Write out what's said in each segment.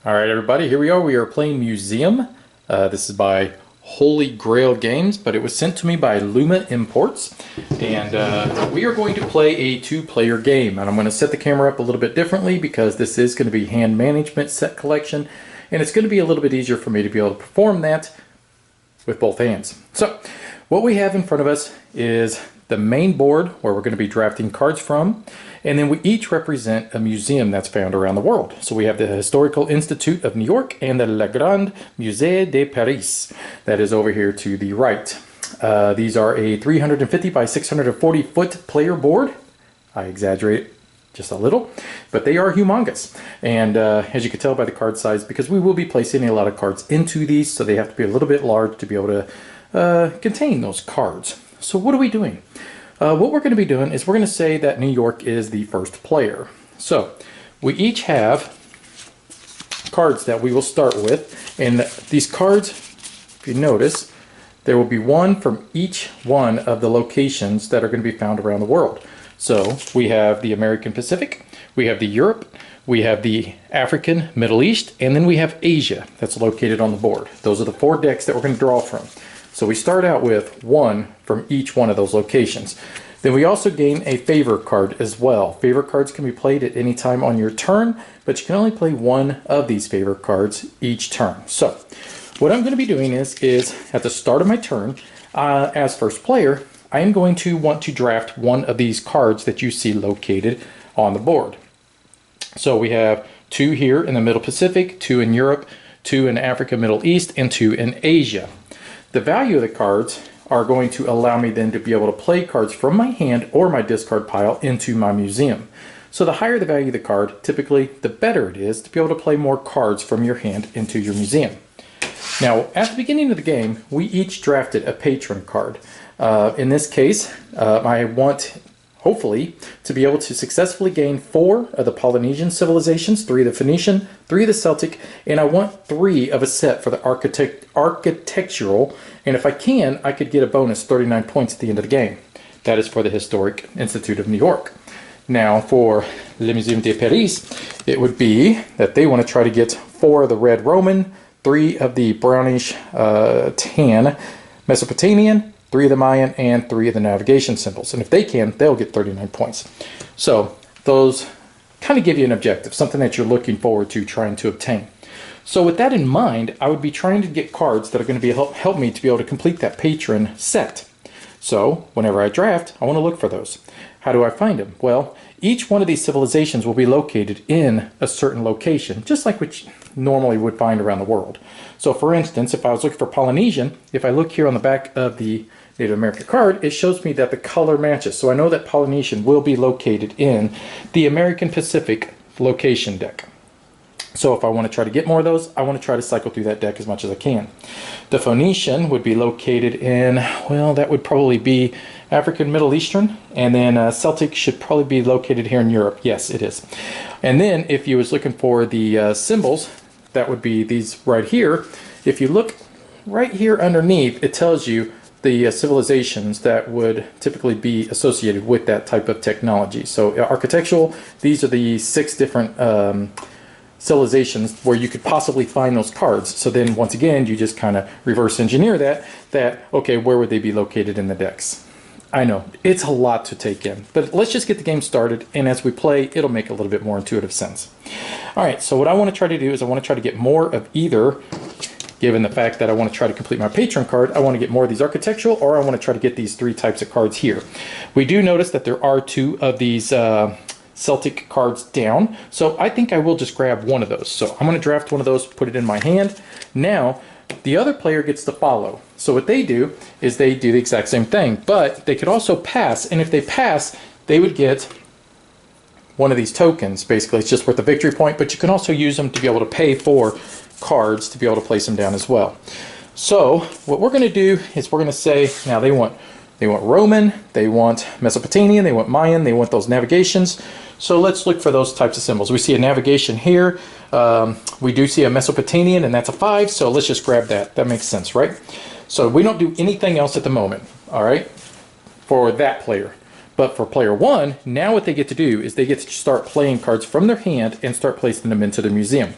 All right, everybody, here we are. We are playing Museum. This is by Holy Grail Games, but it was sent to me by Luma Imports. And we are going to play a two-player game. And I'm going to set the camera up a little bit differently because this is going to be hand management set collection. And it's going to be a little bit easier for me to be able to perform that with both hands. So what we have in front of us is the main board where we're going to be drafting cards from, and then we each represent a museum that's found around the world. So we have the Historical Institute of New York and the Le Grand Musée de Paris that is over here to the right. These are a 350 by 640 foot player board. I exaggerate just a little, but they are humongous. And as you can tell by the card size, because we will be placing a lot of cards into these, so they have to be a little bit large to be able to contain those cards. So what are we doing? What we're going to be doing is we're going to say that New York is the first player. So we each have cards that we will start with, and these cards, if you notice, there will be one from each one of the locations that are going to be found around the world. So we have the American Pacific, we have the Europe, we have the African, Middle East, and then we have Asia that's located on the board. Those are the 4 decks that we're going to draw from. So we start out with one from each one of those locations. Then we also gain a favor card as well. Favor cards can be played at any time on your turn, but you can only play one of these favor cards each turn. So what I'm going to be doing is at the start of my turn, as first player, I am going to want to draft one of these cards that you see located on the board. So we have 2 here in the Middle Pacific, 2 in Europe, 2 in Africa, Middle East, and 2 in Asia. The value of the cards are going to allow me then to be able to play cards from my hand or my discard pile into my museum. So the higher the value of the card, typically the better it is to be able to play more cards from your hand into your museum. Now, at the beginning of the game, we each drafted a patron card. In this case, I want, hopefully, to be able to successfully gain 4 of the Polynesian civilizations, 3 of the Phoenician, 3 of the Celtic, and I want 3 of a set for the architectural, and if I can, I could get a bonus 39 points at the end of the game. That is for the Historic Institute of New York. Now for Le Musée de Paris, it would be that they want to try to get 4 of the red Roman, 3 of the brownish tan Mesopotamian, 3 of the Mayan, and 3 of the navigation symbols. And if they can, they'll get 39 points. So those kind of give you an objective, something that you're looking forward to trying to obtain. So with that in mind, I would be trying to get cards that are going to be help me to be able to complete that patron set. So whenever I draft, I want to look for those. How do I find them? Well, each one of these civilizations will be located in a certain location, just like what you normally would find around the world. So for instance, if I was looking for Polynesian, if I look here on the back of the Native American card, it shows me that the color matches. So I know that Polynesian will be located in the American Pacific location deck. So if I want to try to get more of those, I want to try to cycle through that deck as much as I can. The Phoenician would be located in, well, that would probably be African Middle Eastern, and then Celtic should probably be located here in Europe. Yes, it is. And then if you was looking for the symbols, that would be these right here. If you look right here underneath, it tells you the civilizations that would typically be associated with that type of technology. So architectural, these are the 6 different civilizations where you could possibly find those cards. So then once again, you just kind of reverse engineer that, okay, where would they be located in the decks? I know, it's a lot to take in, but let's just get the game started, and as we play, it'll make a little bit more intuitive sense. All right, so what I want to try to do is I want to try to get more of either, given the fact that I want to try to complete my patron card, I want to get more of these architectural, or I want to try to get these 3 types of cards here. We do notice that there are 2 of these Celtic cards down, so I think I will just grab one of those. So I'm going to draft one of those, put it in my hand. Now the other player gets to follow. So what they do is they do the exact same thing, but they could also pass, and if they pass, they would get one of these tokens. Basically, it's just worth a victory point, but you can also use them to be able to pay for cards to be able to place them down as well. So what we're going to do is we're going to say, now they want Roman, they want Mesopotamian, they want Mayan, they want those navigations. So let's look for those types of symbols. We see a navigation here. We do see a Mesopotamian, and that's a 5, so let's just grab that. That makes sense, right? So we don't do anything else at the moment, all right, for that player. But for player 1, now what they get to do is they get to start playing cards from their hand and start placing them into the museum.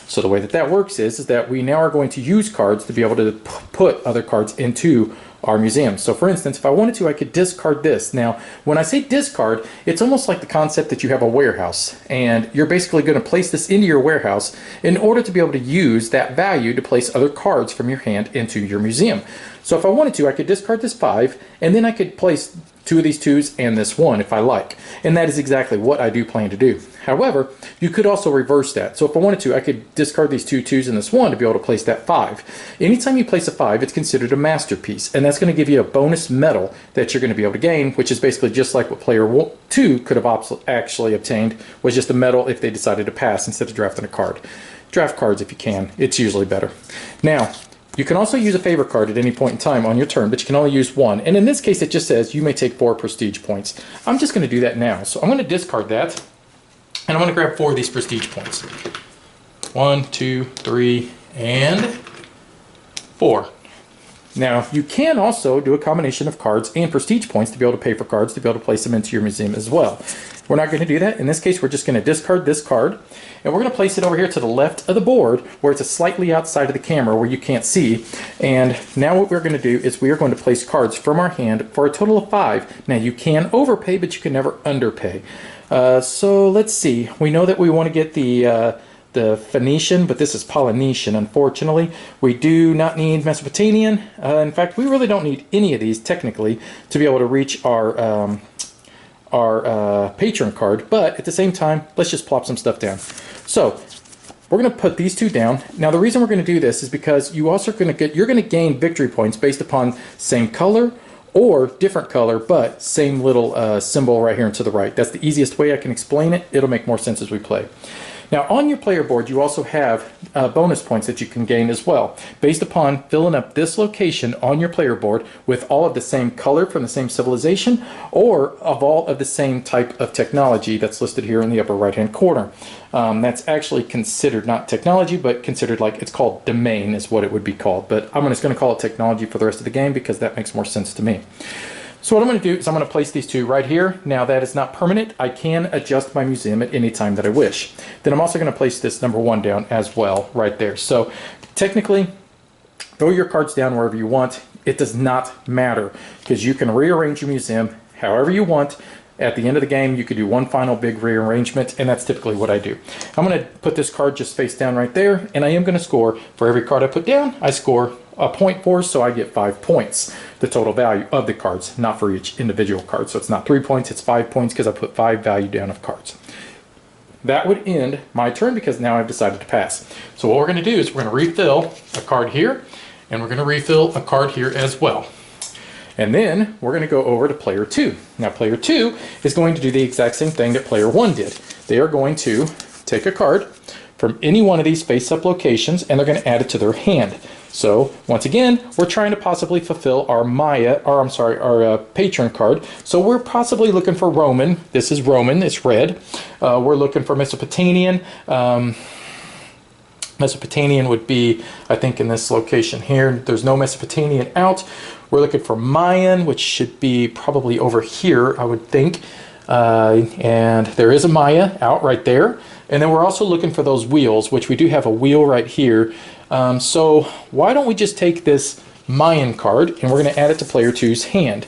So the way that that works is that we now are going to use cards to be able to put other cards into our museum. So for instance, if I wanted to, I could discard this. Now, when I say discard, it's almost like the concept that you have a warehouse, and you're basically going to place this into your warehouse in order to be able to use that value to place other cards from your hand into your museum. So if I wanted to, I could discard this 5, and then I could place 2 of these 2s and this 1 if I like. And that is exactly what I do plan to do. However, you could also reverse that. So if I wanted to, I could discard these 2 2s and this 1 to be able to place that 5. Anytime you place a 5, it's considered a masterpiece, and that's going to give you a bonus medal that you're going to be able to gain, which is basically just like what player 2 could have actually obtained, was just a medal if they decided to pass instead of drafting a card. Draft cards if you can. It's usually better. Now, you can also use a favor card at any point in time on your turn, but you can only use 1. And in this case, it just says you may take 4 prestige points. I'm just going to do that now. So I'm going to discard that, and I'm going to grab 4 of these prestige points. 1, 2, 3, and 4. Now, you can also do a combination of cards and prestige points to be able to pay for cards to be able to place them into your museum as well. We're not going to do that. In this case, we're just going to discard this card, and we're going to place it over here to the left of the board where it's slightly outside of the camera where you can't see. And now what we're going to do is we are going to place cards from our hand for a total of 5. Now, you can overpay, but you can never underpay. So let's see. We know that we want to get the Phoenician, but this is Polynesian, unfortunately. We do not need Mesopotamian. In fact, we really don't need any of these, technically, to be able to reach our patron card, but at the same time, let's just plop some stuff down. So we're going to put these 2 down. Now, the reason we're going to do this is because you're going to gain victory points based upon same color or different color, but same little symbol right here and to the right. That's the easiest way I can explain it. It'll make more sense as we play. Now, on your player board, you also have bonus points that you can gain as well, based upon filling up this location on your player board with all of the same color from the same civilization, or of all of the same type of technology that's listed here in the upper right-hand corner. That's actually considered not technology, but considered like, it's called domain is what it would be called. But I'm just going to call it technology for the rest of the game because that makes more sense to me. So what I'm going to do is I'm going to place these 2 right here. Now, that is not permanent. I can adjust my museum at any time that I wish. Then I'm also going to place this number 1 down as well right there. So technically, throw your cards down wherever you want. It does not matter because you can rearrange your museum however you want. At the end of the game, you could do one final big rearrangement, and that's typically what I do. I'm going to put this card just face down right there, and I am going to score. For every card I put down, I score a point for, so I get 5 points, the total value of the cards, not for each individual card. So it's not 3 points, it's 5 points because I put 5 value down of cards. That would end my turn because now I've decided to pass. So what we're going to do is we're going to refill a card here, and we're going to refill a card here as well. And then we're going to go over to player 2. Now, player 2 is going to do the exact same thing that player 1 did. They are going to take a card from any one of these face-up locations, and they're going to add it to their hand. So once again, we're trying to possibly fulfill our our patron card. So we're possibly looking for Roman. This is Roman. It's red. We're looking for Mesopotamian. Mesopotamian would be, I think, in this location here. There's no Mesopotamian out. We're looking for Mayan, which should be probably over here, I would think. And there is a Maya out right there. And then we're also looking for those wheels, which we do have a wheel right here. So why don't we just take this Mayan card and we're going to add it to player 2's hand.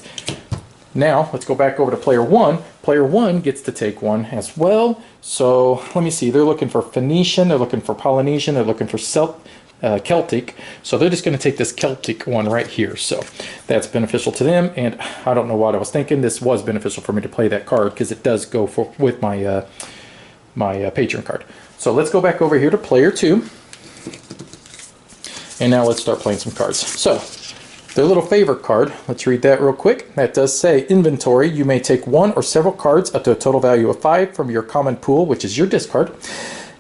Now, let's go back over to player 1. Player 1 gets to take one as well. So let me see. They're looking for Phoenician. They're looking for Polynesian. They're looking for Celtic. So they're just going to take this Celtic one right here. So that's beneficial to them. And I don't know what I was thinking. This was beneficial for me to play that card because it does go with my my patron card. So let's go back over here to player 2. And now let's start playing some cards. So their little favorite card, let's read that real quick. That does say, inventory, you may take one or several cards up to a total value of 5 from your common pool, which is your discard,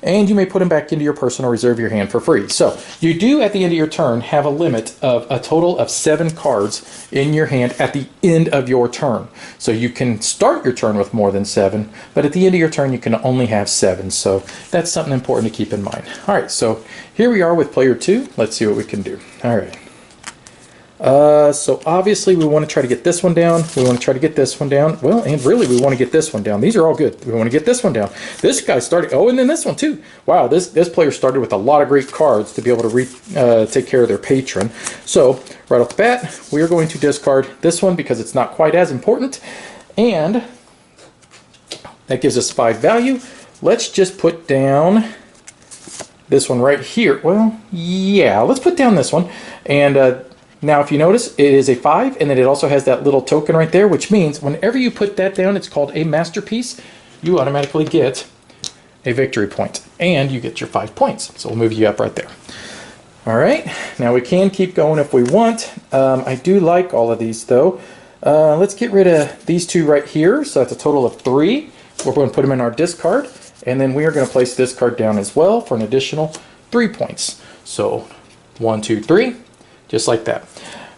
and you may put them back into your personal reserve your hand for free. So you do, at the end of your turn, have a limit of a total of 7 cards in your hand at the end of your turn. So you can start your turn with more than 7, but at the end of your turn you can only have 7. So that's something important to keep in mind. All right, so here we are with player 2. Let's see what we can do. All right. So obviously we want to try to get this one down. We want to try to get this one down. Well, and really we want to get this one down. These are all good. We want to get this one down. This guy started, oh, and then this one too. Wow, this player started with a lot of great cards to be able to take care of their patron. So right off the bat, we are going to discard this one because it's not quite as important. And that gives us 5 value. Let's just put down this one right here. Well, yeah, let's put down this one. And now, if you notice, it is a 5, and then it also has that little token right there, which means whenever you put that down, it's called a masterpiece. You automatically get a victory point, and you get your 5 points. So we'll move you up right there. All right, now we can keep going if we want. I do like all of these, though. Let's get rid of these 2 right here. So that's a total of 3. We're going to put them in our discard, and then we are going to place this card down as well for an additional 3 points. So 1, 2, 3. Just like that.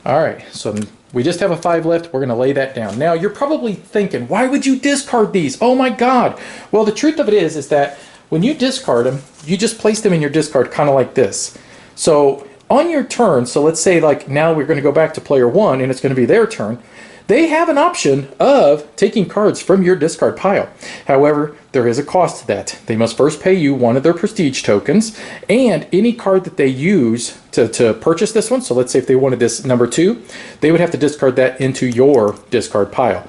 All right, so we just have a 5 left. We're going to lay that down. Now, you're probably thinking, why would you discard these? Oh my God. Well, the truth of it is that when you discard them, you just place them in your discard kind of like this. So on your turn, so let's say like now we're going to go back to player 1 and it's going to be their turn. They have an option of taking cards from your discard pile. However, there is a cost to that. They must first pay you 1 of their prestige tokens, and any card that they use to purchase this one, so let's say if they wanted this number 2, they would have to discard that into your discard pile.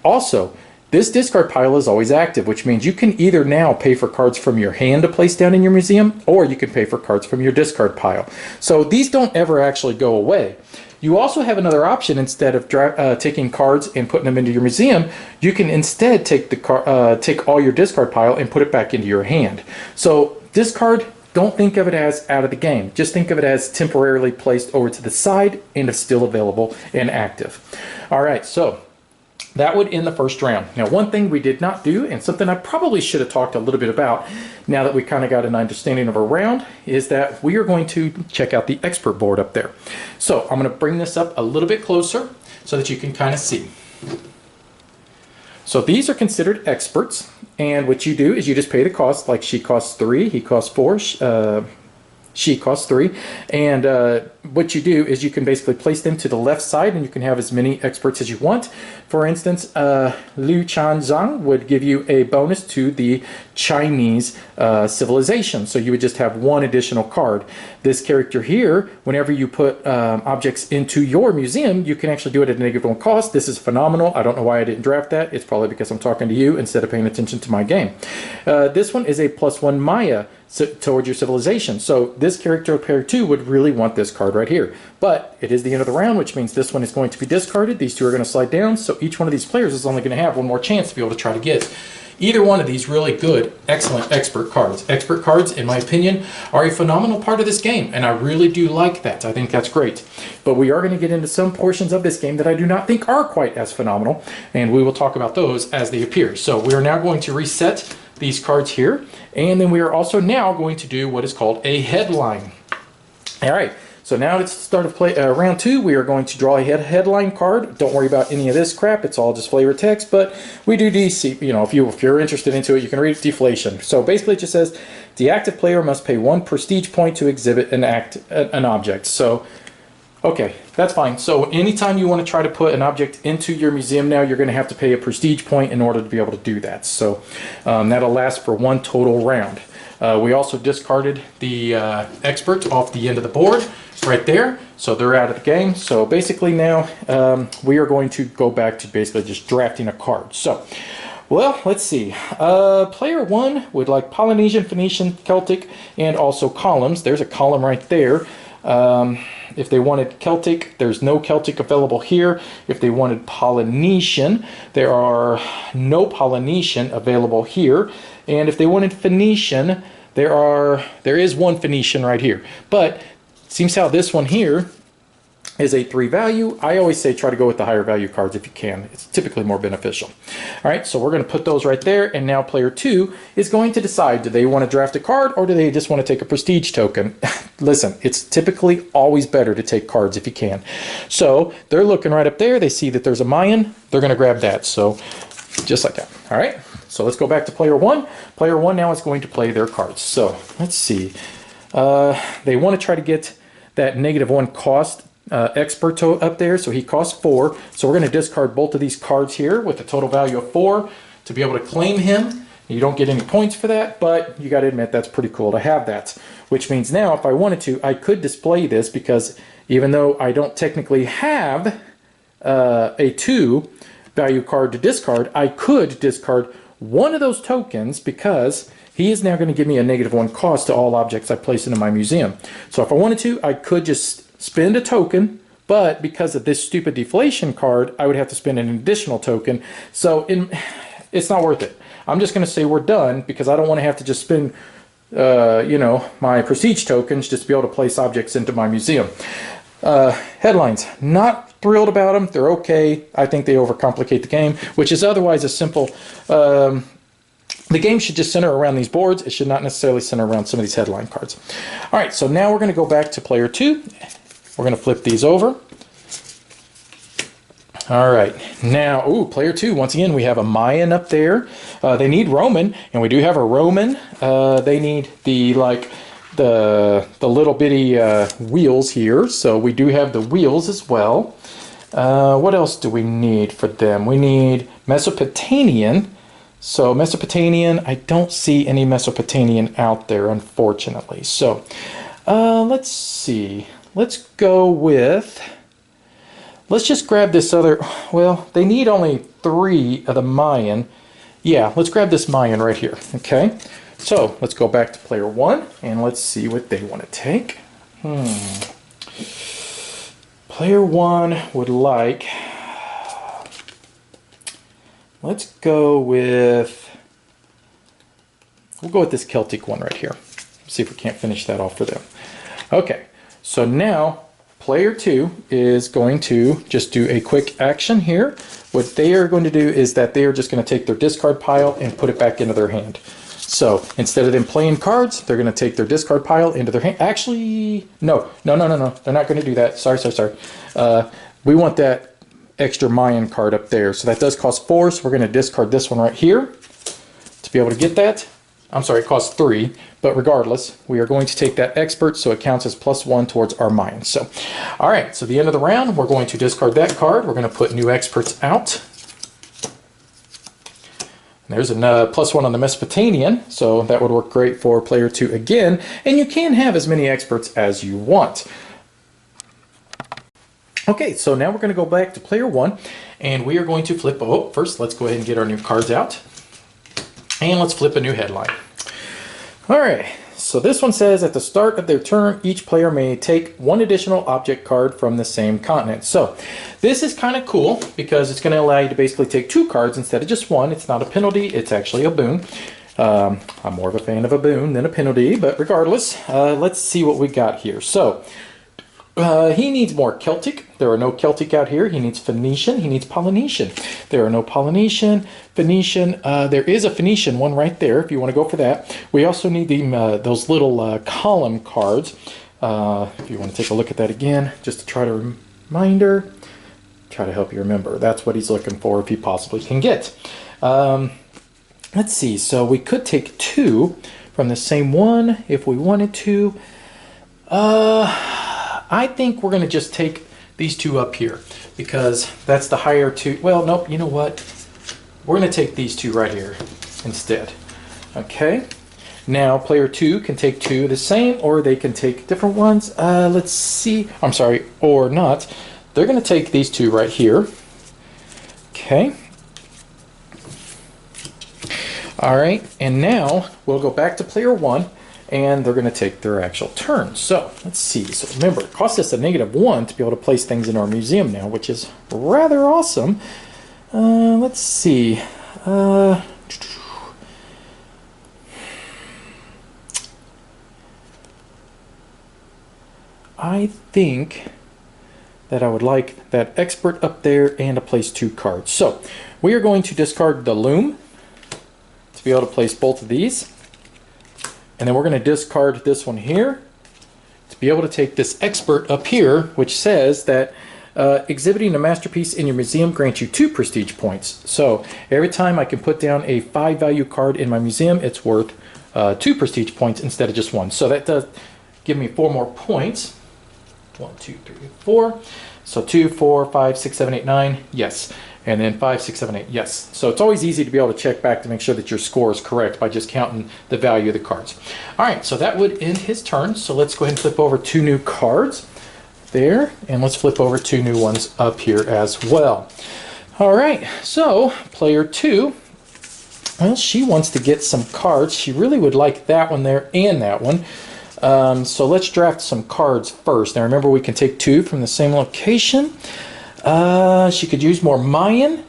Also, this discard pile is always active, which means you can either now pay for cards from your hand to place down in your museum, or you can pay for cards from your discard pile. So these don't ever actually go away. You also have another option. Instead of taking cards and putting them into your museum, you can instead take take all your discard pile and put it back into your hand. So discard, don't think of it as out of the game. Just think of it as temporarily placed over to the side and it's still available and active. All right, so that would end the first round. Now, one thing we did not do, and something I probably should have talked a little bit about now that we kind of got an understanding of our round, is that we are going to check out the expert board up there. So I'm going to bring this up a little bit closer so that you can kind of see. So these are considered experts, and what you do is you just pay the cost. Like she costs 3, he costs 4, she costs 3, and what you do is you can basically place them to the left side and you can have as many experts as you want. For instance, Liu Chanzang would give you a bonus to the Chinese civilization, so you would just have 1 additional card. This character here, whenever you put objects into your museum, you can actually do it at a -1 cost. This is phenomenal. I don't know why I didn't draft that. It's probably because I'm talking to you instead of paying attention to my game. This one is a +1 Maya towards your civilization. So this character pair 2 would really want this card right here. But it is the end of the round, which means this one is going to be discarded. These 2 are going to slide down. So each one of these players is only going to have 1 more chance to be able to try to get either one of these really good, excellent expert cards. Expert cards, in my opinion, are a phenomenal part of this game, and I really do like that. I think that's great. But we are going to get into some portions of this game that I do not think are quite as phenomenal, and we will talk about those as they appear. So we are now going to reset these cards here, and then we are also now going to do what is called a headline. All right. So now it's the start of round 2. We are going to draw a headline card. Don't worry about any of this crap. It's all just flavor text, but we do DC. You know, if you're interested into it, you can read deflation. So basically it just says the active player must pay 1 prestige point to exhibit an object. So, okay, that's fine. So anytime you want to try to put an object into your museum now, you're going to have to pay a prestige point in order to be able to do that. So that'll last for 1 total round. We also discarded the expert off the end of the board right there, so they're out of the game. So basically now we are going to go back to basically just drafting a card. So, well, let's see. Player 1 would like Polynesian, Phoenician, Celtic, and also columns. There's a column right there. If they wanted Celtic, there's no Celtic available here. If they wanted Polynesian, there are no Polynesian available here. And if they wanted Phoenician, there is 1 Phoenician right here. But seems how this one here is a 3 value. I always say try to go with the higher value cards if you can. It's typically more beneficial. All right, so we're going to put those right there, and now player 2 is going to decide, do they want to draft a card or do they just want to take a prestige token? Listen, it's typically always better to take cards if you can. So they're looking right up there. They see that there's a Mayan. They're going to grab that. So just like that. All right, so let's go back to player 1. Player 1 now is going to play their cards. So let's see. They want to try to get that -1 cost expert up there, so he costs 4. So we're going to discard both of these cards here with a total value of 4 to be able to claim him. You don't get any points for that, but you got to admit that's pretty cool to have that. Which means now, if I wanted to, I could display this, because even though I don't technically have a 2 value card to discard, I could discard one of those tokens, because he is now going to give me a -1 cost to all objects I place into my museum. So if I wanted to, I could just spend a token, but because of this stupid deflation card, I would have to spend an additional token. So it's not worth it. I'm just going to say we're done, because I don't want to have to just spend you know, my prestige tokens just to be able to place objects into my museum. Headlines. Not thrilled about them. They're okay. I think they overcomplicate the game, which is otherwise a simple... the game should just center around these boards. It should not necessarily center around some of these headline cards. All right, so now we're going to go back to player 2. We're going to flip these over. All right, now, player 2, once again, we have a Mayan up there. They need Roman, and we do have a Roman. They need the little bitty wheels here, so we do have the wheels as well. What else do we need for them? We need Mesopotamian. So Mesopotamian, I don't see any Mesopotamian out there, unfortunately. So let's see. Let's go with... Let's just grab this other... Well, they need only 3 of the Mayan. Yeah, let's grab this Mayan right here. Okay. So let's go back to player 1 and let's see what they want to take. Player 1 would like... Let's go with... We'll go with this Celtic one right here. See if we can't finish that off for them. Okay, so now player 2 is going to just do a quick action here. What they are going to do is that they are just going to take their discard pile and put it back into their hand. So instead of them playing cards, they're going to take their discard pile into their hand. Actually, no. They're not going to do that. Sorry. We want that extra Mayan card up there. So that does cost 4, so we're going to discard this one right here to be able to get that. I'm sorry, it costs 3, but regardless, we are going to take that expert, so it counts as +1 towards our Mayan. So, all right, so the end of the round, we're going to discard that card. We're going to put new experts out. There's a +1 on the Mesopotamian, so that would work great for player 2 again. And you can have as many experts as you want. Okay, so now we're going to go back to player 1, and we are going to flip... Oh, first, let's go ahead and get our new cards out. And let's flip a new headline. All right, so this one says, at the start of their turn, each player may take 1 additional object card from the same continent. So this is kind of cool, because it's going to allow you to basically take 2 cards instead of just 1. It's not a penalty, it's actually a boon. I'm more of a fan of a boon than a penalty, but regardless, let's see what we got here. So... he needs more Celtic. There are no Celtic out here. He needs Phoenician. He needs Polynesian. There are no Polynesian, Phoenician. There is a Phoenician one right there if you want to go for that. We also need those little column cards. If you want to take a look at that again, just to try to reminder, try to help you remember. That's what he's looking for if he possibly can get. Let's see. So we could take 2 from the same one if we wanted to. I think we're going to just take these 2 up here, because that's the higher 2. Well, nope, you know what? We're going to take these 2 right here instead. Okay. Now, player 2 can take 2 of the same, or they can take different ones. Let's see. I'm sorry, or not. They're going to take these 2 right here. Okay. All right, and now we'll go back to player 1. And they're going to take their actual turn. So let's see. So remember, it costs us a -1 to be able to place things in our museum now, which is rather awesome. Let's see. I think that I would like that expert up there and to place 2 cards. So we are going to discard the loom to be able to place both of these. And then we're going to discard this one here to be able to take this expert up here, which says that exhibiting a masterpiece in your museum grants you 2 prestige points. So every time I can put down a 5 value card in my museum, it's worth 2 prestige points instead of just 1. So that does give me 4 more points. 1, 2, 3, 4. So 2, 4, 5, 6, 7, 8, 9, yes. And then 5, 6, 7, 8, yes. So it's always easy to be able to check back to make sure that your score is correct by just counting the value of the cards. All right, so that would end his turn. So let's go ahead and flip over 2 new cards there, and let's flip over 2 new ones up here as well. All right, so player 2, well, she wants to get some cards. She really would like that one there and that one. So let's draft some cards first. Now remember, we can take 2 from the same location. She could use more Mayan.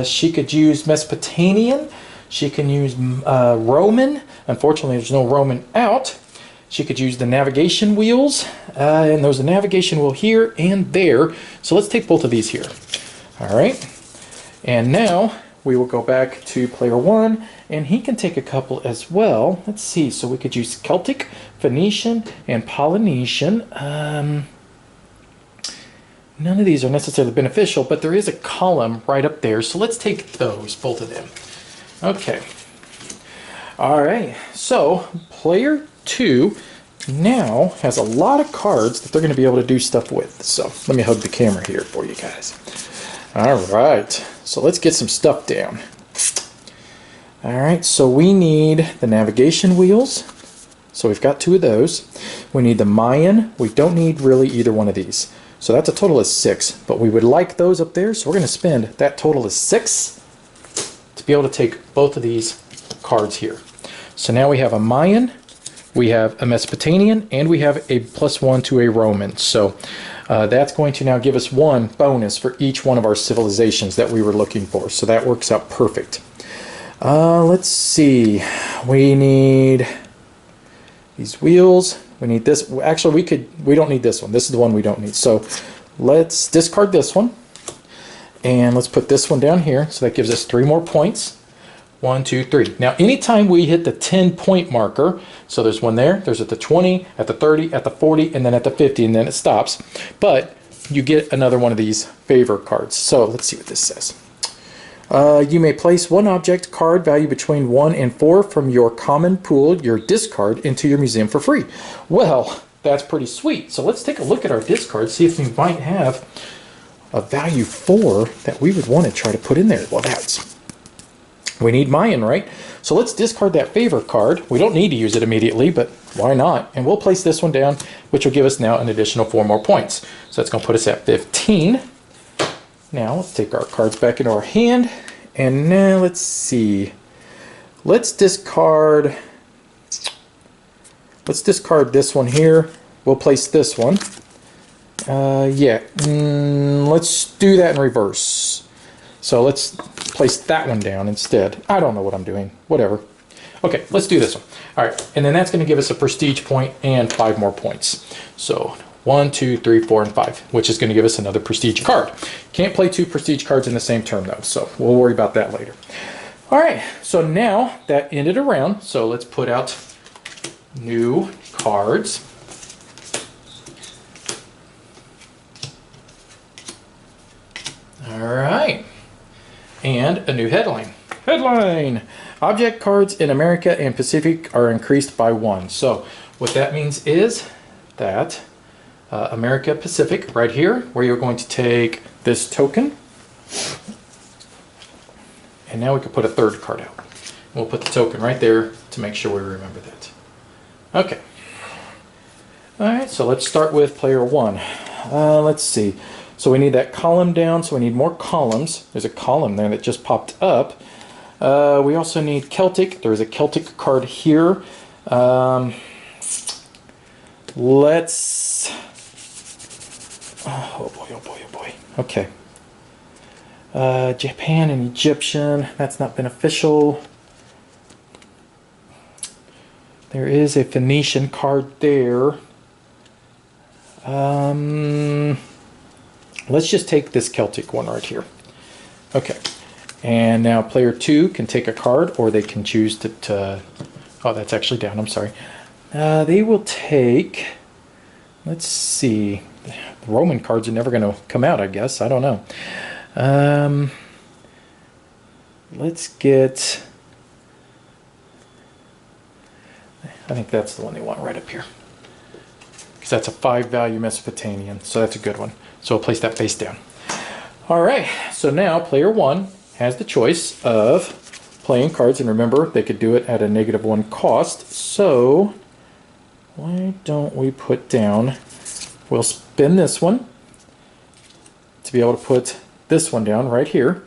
She could use Mesopotamian. She can use Roman. Unfortunately, there's no Roman out. She could use the navigation wheels. And there's a navigation wheel here and there. So let's take both of these here. All right. And now we will go back to player 1, and he can take a couple as well. Let's see. So we could use Celtic, Phoenician, and Polynesian. None of these are necessarily beneficial, but there is a column right up there. So let's take those, both of them. Okay. All right. So player 2 now has a lot of cards that they're going to be able to do stuff with. So let me hug the camera here for you guys. All right. So let's get some stuff down. All right. So we need the navigation wheels. So we've got 2 of those. We need the Mayan. We don't need really either one of these. So that's a total of 6, but we would like those up there, so we're going to spend that total of 6 to be able to take both of these cards here. So now we have a Mayan, we have a Mesopotamian, and we have a +1 to a Roman. So that's going to now give us 1 bonus for each one of our civilizations that we were looking for. So that works out perfect. Let's see. We need these wheels. We need this. Actually, we don't need this one. This is the one we don't need. So let's discard this one. And let's put this one down here. So that gives us 3 more points. 1, 2, 3. Now, anytime we hit the 10-point marker, so there's one there, there's at the 20, at the 30, at the 40, and then at the 50, and then it stops. But you get another one of these favor cards. So let's see what this says. You may place 1 object card value between 1 and 4 from your common pool, your discard, into your museum for free. Well, that's pretty sweet. So let's take a look at our discard, see if we might have a value 4 that we would want to try to put in there. Well, we need Mayan, right? So let's discard that favor card. We don't need to use it immediately, but why not? And we'll place this one down, which will give us now an additional 4 more points. So that's going to put us at 15. Now let's take our cards back into our hand, and now let's see. Let's discard this one here. We'll place this one. Let's do that in reverse. So let's place that one down instead. I don't know what I'm doing. Whatever. Okay, let's do this one. All right, and then that's going to give us a prestige point and 5 more points. So 1, 2, 3, 4, and 5, which is going to give us another prestige card. Can't play 2 prestige cards in the same turn, though, so we'll worry about that later. All right, so now that ended a round, so let's put out new cards. All right, and a new headline. Headline! Object cards in America and Pacific are increased by 1. So what that means is that America Pacific right here, where you're going to take this token, and now we can put a 3rd card out. We'll put the token right there to make sure we remember that. Okay. All right, so let's start with player 1. Let's see. So we need that column down, so we need more columns. There's a column there that just popped up. We also need Celtic. There's a Celtic card here. Let's... Oh boy, oh boy, oh boy. Okay. Japan and Egyptian. That's not beneficial. There is a Phoenician card there. Let's just take this Celtic one right here. Okay. And now player 2 can take a card, or they can choose to oh, that's actually down. I'm sorry. They will take... Let's see. The Roman cards are never going to come out, I guess. I don't know. Let's get... I think that's the one they want right up here. because that's a 5-value Mesopotamian, so that's a good one. So we'll place that face down. All right, so now player 1 has the choice of playing cards, and remember, they could do it at a -1 cost. So why don't we put down, we'll spin this one to be able to put this one down right here,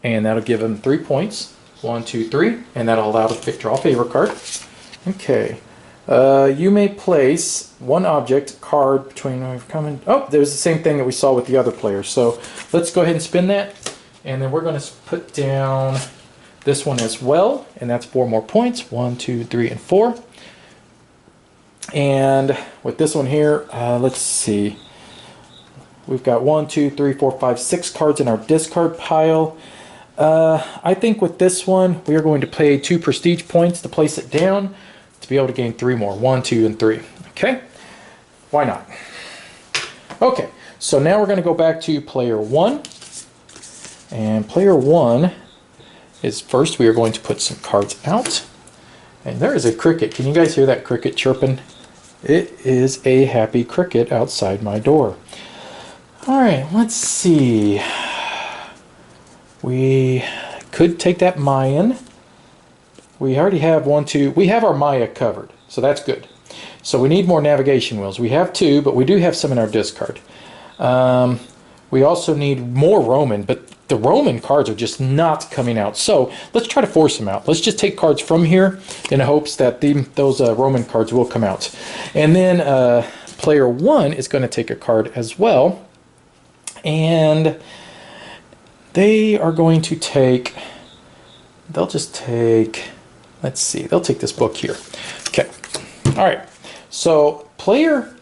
and that'll give them 3 points. 1, 2, 3, and that'll allow to draw a favor card. Okay. You may place one object card between oh, there's the same thing that we saw with the other players. So let's go ahead and spin that, and then we're going to put down this one as well, and that's 4 more points. 1, 2, 3, and 4. And with this one here, let's see. We've got 1, 2, 3, 4, 5, 6 cards in our discard pile. I think with this one, we are going to pay 2 prestige points to place it down to be able to gain 3 more. 1, 2, and 3. Okay? Why not? Okay, so now we're going to go back to player 1. And player 1 is first, we are going to put some cards out. And there is a cricket. Can you guys hear that cricket chirping? It is a happy cricket outside my door. Alright, let's see. We could take that Mayan. We already have 1, 2. We have our Maya covered, so that's good. So we need more navigation wheels. We have 2, but we do have some in our discard. We also need more Roman, but the Roman cards are just not coming out. So let's try to force them out. Let's just take cards from here in hopes that those Roman cards will come out. And then player 1 is going to take a card as well. And they are going to take, they'll just take, let's see, they'll take this book here. Okay, all right. So player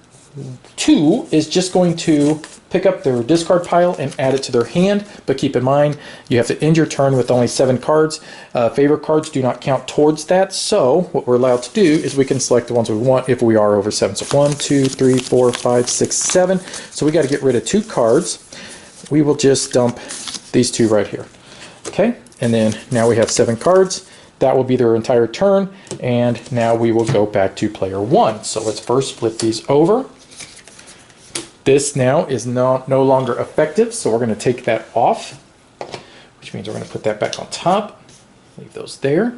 2 is just going to pick up their discard pile and add it to their hand, but keep in mind, you have to end your turn with only 7 cards. Favor cards do not count towards that, so what we're allowed to do is we can select the ones we want if we are over 7. So 1, 2, 3, 4, 5, 6, 7. So we got to get rid of 2 cards. We will just dump these 2 right here. Okay, and then now we have 7 cards. That will be their entire turn, and now we will go back to player 1. So let's first flip these over. This now is no longer effective, so we're going to take that off, which means we're going to put that back on top. Leave those there.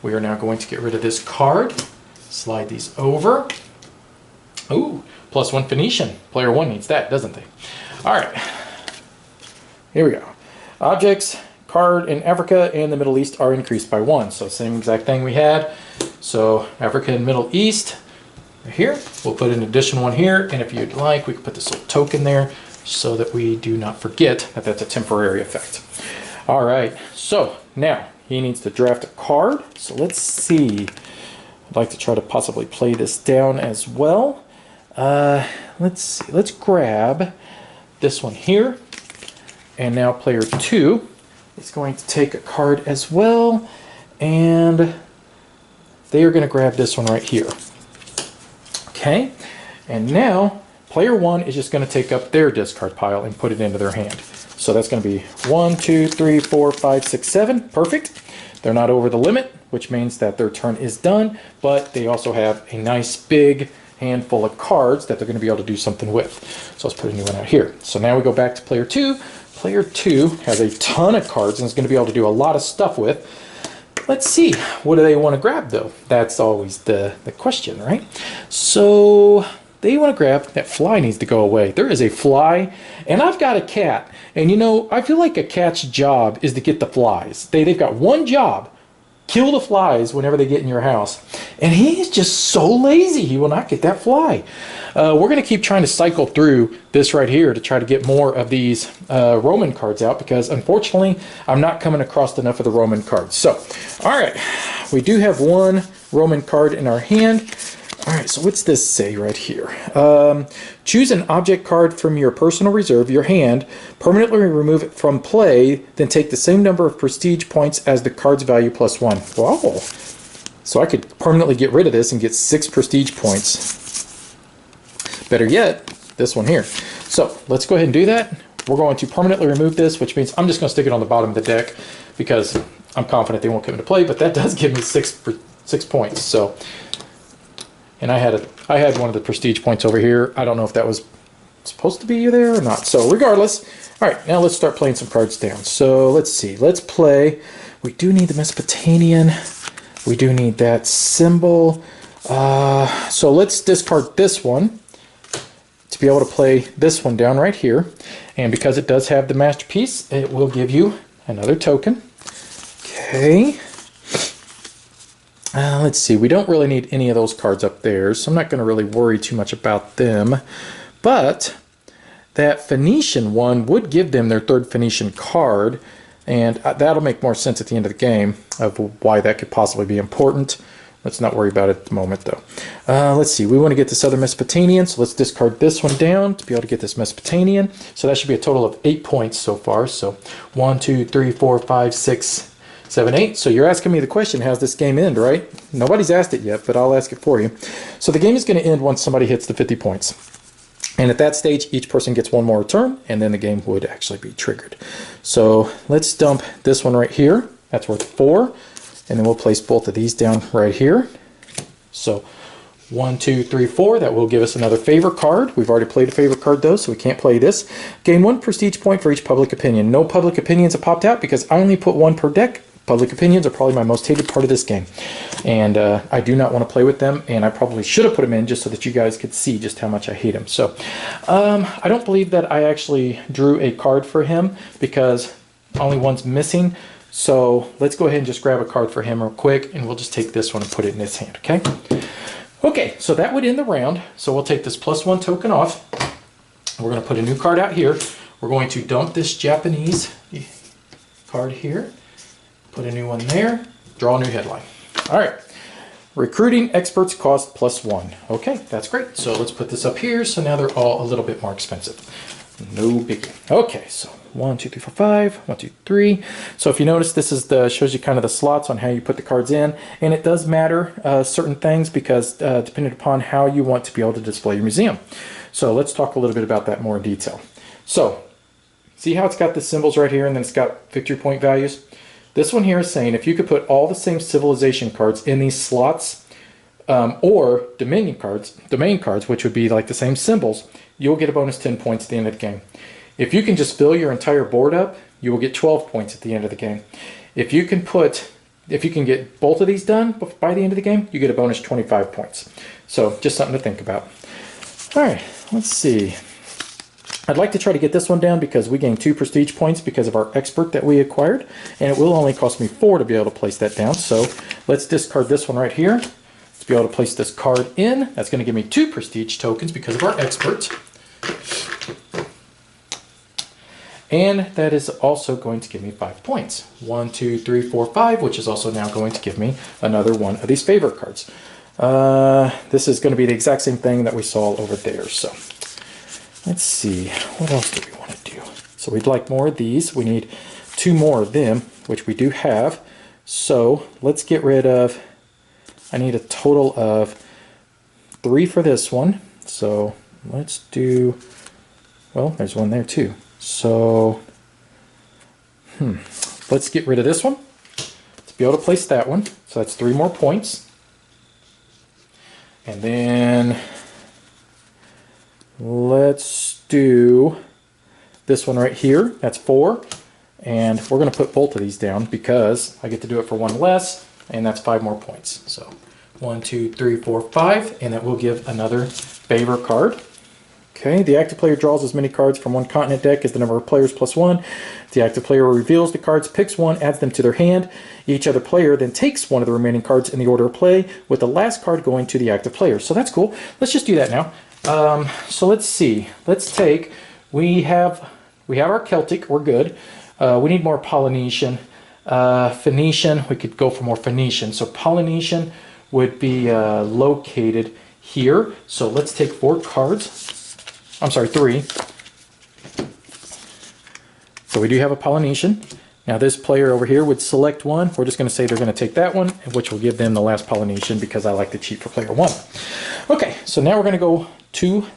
We are now going to get rid of this card. Slide these over. Ooh, +1 Phoenician. Player 1 needs that, doesn't they? All right. Here we go. Objects, card in Africa and the Middle East are increased by 1. So same exact thing we had. So Africa and Middle East. Here, we'll put an additional one here, and if you'd like, we can put this little token there so that we do not forget that that's a temporary effect. All right, so now he needs to draft a card. So let's see. I'd like to try to possibly play this down as well. Let's see. Let's grab this one here, and now player 2 is going to take a card as well, and they are going to grab this one right here. Okay, and now player 1 is just going to take up their discard pile and put it into their hand. So that's going to be 1, 2, 3, 4, 5, 6, 7. Perfect. They're not over the limit, which means that their turn is done, but they also have a nice big handful of cards that they're going to be able to do something with. So let's put a new one out here. So now we go back to player 2. Player 2 has a ton of cards and is going to be able to do a lot of stuff with. Let's see, what do they want to grab though? That's always the question, right? So they want to grab, that fly needs to go away. There is a fly, and I've got a cat. And you know, I feel like a cat's job is to get the flies. They've got one job, kill the flies whenever they get in your house. And he is just so lazy, he will not get that fly. We're going to keep trying to cycle through this right here to try to get more of these Roman cards out, because unfortunately I'm not coming across enough of the Roman cards. So, alright, we do have one Roman card in our hand. Alright, so what's this say right here? Choose an object card from your personal reserve, your hand, permanently remove it from play, then take the same number of prestige points as the card's value +1. Wow! So I could permanently get rid of this and get 6 prestige points. Better yet, this one here. So let's go ahead and do that. We're going to permanently remove this, which means I'm just going to stick it on the bottom of the deck because I'm confident they won't come into play, but that does give me 6 points. So, and I I had one of the prestige points over here. I don't know if that was supposed to be there or not. So regardless, all right, now let's start playing some cards down. So let's see. Let's play. We do need the Mesopotamian. We do need that symbol. So let's discard this one to be able to play this one down right here. And because it does have the masterpiece, it will give you another token. Okay. Let's see. We don't really need any of those cards up there, so I'm not going to really worry too much about them. But that Phoenician one would give them their third Phoenician card, and that'll make more sense at the end of the game of why that could possibly be important. Let's not worry about it at the moment, though. Let's see. We want to get this other Mesopotamian, so let's discard this one down to be able to get this Mesopotamian. So that should be a total of 8 points so far. So 1, 2, 3, 4, 5, 6, 7, 8. So you're asking me the question, how's this game end, right? Nobody's asked it yet, but I'll ask it for you. So the game is going to end once somebody hits the 50 points. And at that stage, each person gets one more turn, and then the game would actually be triggered. So let's dump this one right here. That's worth 4. And then we'll place both of these down right here. So 1, 2, 3, 4. That will give us another favor card. We've already played a favor card though, so we can't play this. Gain 1 prestige point for each public opinion. No public opinions have popped out because I only put 1 per deck. Public opinions are probably my most hated part of this game. And I do not want to play with them, and I probably should have put them in just so that you guys could see just how much I hate them. So I don't believe that I actually drew a card for him because only one's missing. So let's go ahead and just grab a card for him real quick, and we'll just take this one and put it in his hand, okay? Okay, so that would end the round. So we'll take this +1 token off. We're going to put a new card out here. We're going to dump this Japanese card here, put a new one there, draw a new headline. All right, recruiting experts cost +1. Okay, that's great. So let's put this up here. So now they're all a little bit more expensive. No biggie. Okay, so 1, 2, 3, 4, 5. 1, 2, 3. So if you notice, this is shows you kind of the slots on how you put the cards in, and it does matter certain things because depending upon how you want to be able to display your museum. So let's talk a little bit about that more in detail. So see how it's got the symbols right here, and then it's got victory point values. This one here is saying if you could put all the same civilization cards in these slots, or domain cards, which would be like the same symbols, you'll get a bonus 10 points at the end of the game. If you can just fill your entire board up, you will get 12 points at the end of the game. If you can get both of these done by the end of the game, you get a bonus 25 points. So just something to think about. All right, let's see. I'd like to try to get this one down because we gained 2 prestige points because of our expert that we acquired, and it will only cost me 4 to be able to place that down. So let's discard this one right here to be able to place this card in. That's going to give me 2 prestige tokens because of our expert. And that is also going to give me 5 points. 1, 2, 3, 4, 5, which is also now going to give me another one of these favor cards. This is going to be the exact same thing that we saw over there. So let's see, what else do we want to do? So we'd like more of these. We need 2 more of them, which we do have. So let's get rid of, I need a total of 3 for this one. So let's do, well, there's one there too. So, let's get rid of this one to be able to place that one. So that's 3 more points. And then let's do this one right here. That's 4. And we're going to put both of these down because I get to do it for 1 less, and that's 5 more points. So 1, 2, 3, 4, 5, and that will give another favor card. Okay, the active player draws as many cards from one continent deck as the number of players +1. The active player reveals the cards, picks one, adds them to their hand. Each other player then takes one of the remaining cards in the order of play, with the last card going to the active player. So that's cool. Let's just do that now. So let's see. Let's take, we have our Celtic, we're good. We need more Polynesian. Phoenician, we could go for more Phoenician. So Polynesian would be located here. So let's take 4 cards. I'm sorry, 3. So we do have a Polynesian. Now this player over here would select one. We're just going to say they're going to take that one, which will give them the last Polynesian because I like to cheat for player 1. Okay, so now we're going to go to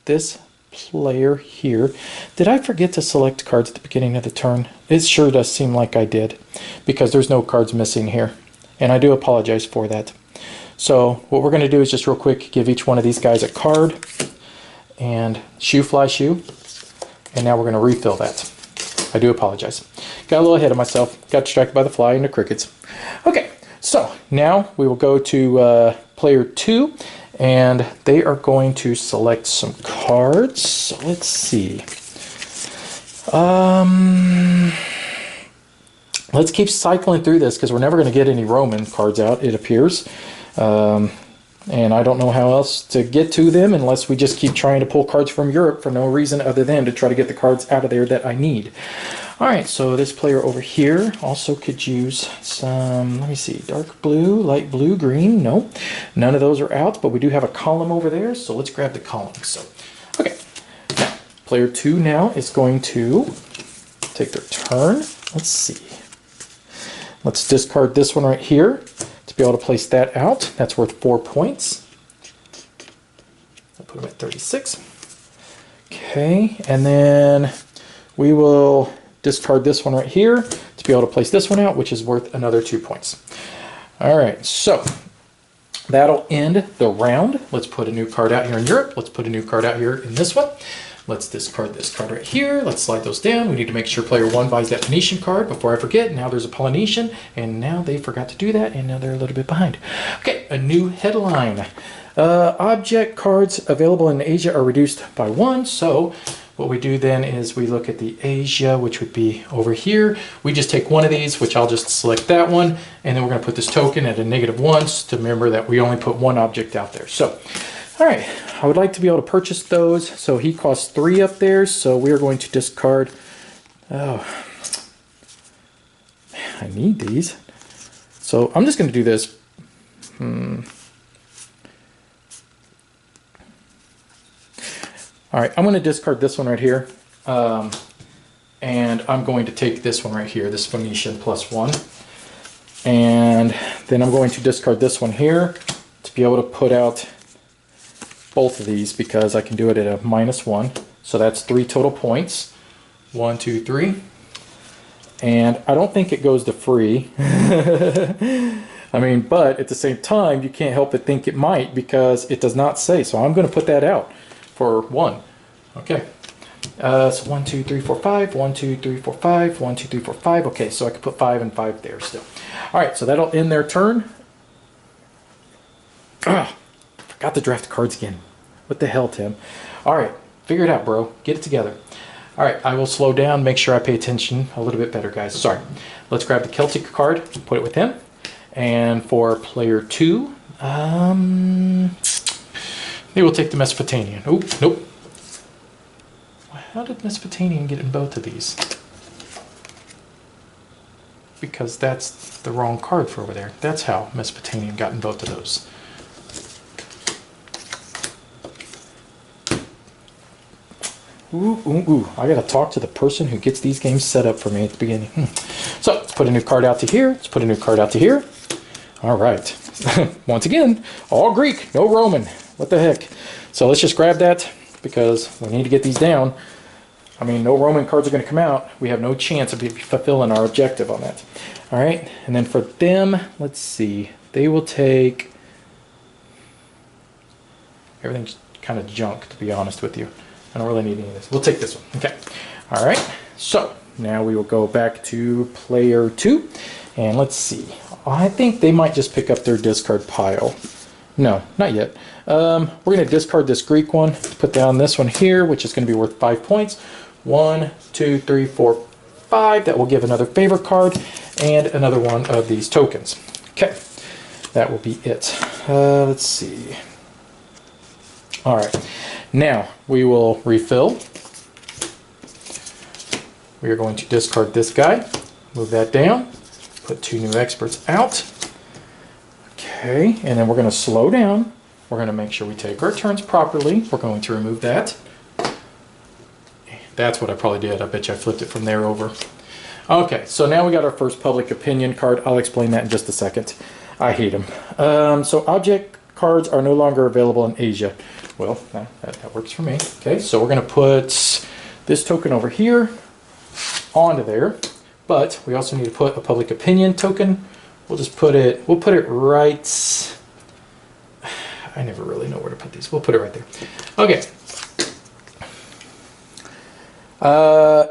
this player here. Did I forget to select cards at the beginning of the turn? It sure does seem like I did because there's no cards missing here. And I do apologize for that. So what we're going to do is just real quick give each one of these guys a card, and shoe fly shoe, and now we're going to refill that. I do apologize. Got a little ahead of myself. Got distracted by the fly and the crickets. Okay, so now we will go to player 2, and they are going to select some cards. So let's see. Let's keep cycling through this because we're never going to get any Roman cards out, it appears. And I don't know how else to get to them unless we just keep trying to pull cards from Europe for no reason other than to try to get the cards out of there that I need. Alright, so this player over here also could use some, let me see, dark blue, light blue, green. No, none of those are out, but we do have a column over there, so let's grab the column. So, okay, now, player 2 now is going to take their turn. Let's see. Let's discard this one right here to be able to place that out. That's worth 4 points. I'll put them at 36. Okay, and then we will discard this one right here to be able to place this one out, which is worth another 2 points. All right, so that'll end the round. Let's put a new card out here in Europe. Let's put a new card out here in this one. Let's discard this card right here. Let's slide those down. We need to make sure player 1 buys that Phoenician card before I forget. Now there's a Polynesian, and now they forgot to do that, and now they're a little bit behind. Okay, a new headline. Object cards available in Asia are reduced by 1. So what we do then is we look at the Asia, which would be over here. We just take one of these, which I'll just select that one, and then we're going to put this token at a -1 to remember that we only put one object out there. So, all right, I would like to be able to purchase those. So he costs 3 up there, so we are going to discard. Oh, I need these. So I'm just going to do this. All right, I'm going to discard this one right here. And I'm going to take this one right here, this Phoenician +1. And then I'm going to discard this one here to be able to put out both of these because I can do it at a -1. So that's 3 total points. 1, 2, 3. And I don't think it goes to free. I mean, but at the same time, you can't help but think it might because it does not say. So I'm going to put that out for 1. Okay. So 1, 2, 3, 4, 5. 1, 2, 3, 4, 5. 1, 2, 3, 4, 5. Okay, so I can put 5 and 5 there still. All right, so that'll end their turn. Got to draft cards again. What the hell, Tim? All right, figure it out, bro. Get it together. All right, I will slow down, make sure I pay attention a little bit better, guys. Sorry. Let's grab the Celtic card, put it with him. And for player 2, maybe we'll take the Mesopotamian. Oh, nope. How did Mesopotamian get in both of these? Because that's the wrong card for over there. That's how Mesopotamian got in both of those. Ooh. I gotta talk to the person who gets these games set up for me at the beginning. So let's put a new card out to here. Let's put a new card out to here. All right. Once again, all Greek, no Roman. What the heck? So let's just grab that because we need to get these down. I mean, no Roman cards are going to come out. We have no chance of fulfilling our objective on that. All right. And then for them, let's see. They will take... Everything's kind of junk, to be honest with you. I don't really need any of this. We'll take this one. Okay. All right. So now we will go back to player 2. And let's see. I think they might just pick up their discard pile. No, not yet. We're going to discard this Greek one. Put down this one here, which is going to be worth 5 points. 1, 2, 3, 4, 5. That will give another favor card and another one of these tokens. Okay. That will be it. Let's see. All right. Now we will refill. We are going to discard this guy. Move that down. Put 2 new experts out. Okay, and then we're going to slow down. We're going to make sure we take our turns properly. We're going to remove that. That's what I probably did. I bet you I flipped it from there over. Okay, so now we got our first public opinion card. I'll explain that in just a second. I hate them. So object cards are no longer available in Asia. Well, that works for me. Okay, so we're going to put this token over here onto there. But we also need to put a public opinion token. We'll just put it, we'll put it right I never really know where to put these. We'll put it right there. Okay.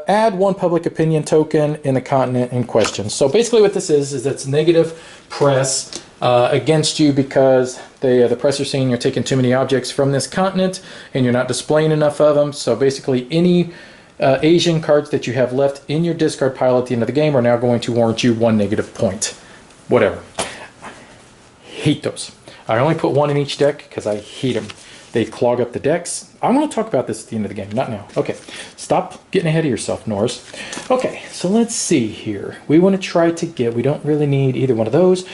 Add one public opinion token in the continent in question. So basically what this is it's negative press against you because the press are saying you're taking too many objects from this continent and you're not displaying enough of them. So basically any Asian cards that you have left in your discard pile at the end of the game are now going to warrant you 1 negative point. Whatever. Hate those. I only put 1 in each deck because I hate them. They clog up the decks. I want to talk about this at the end of the game, not now. Okay, stop getting ahead of yourself, Norris. Okay, so let's see here. We want to try to get, we don't really need either one of those.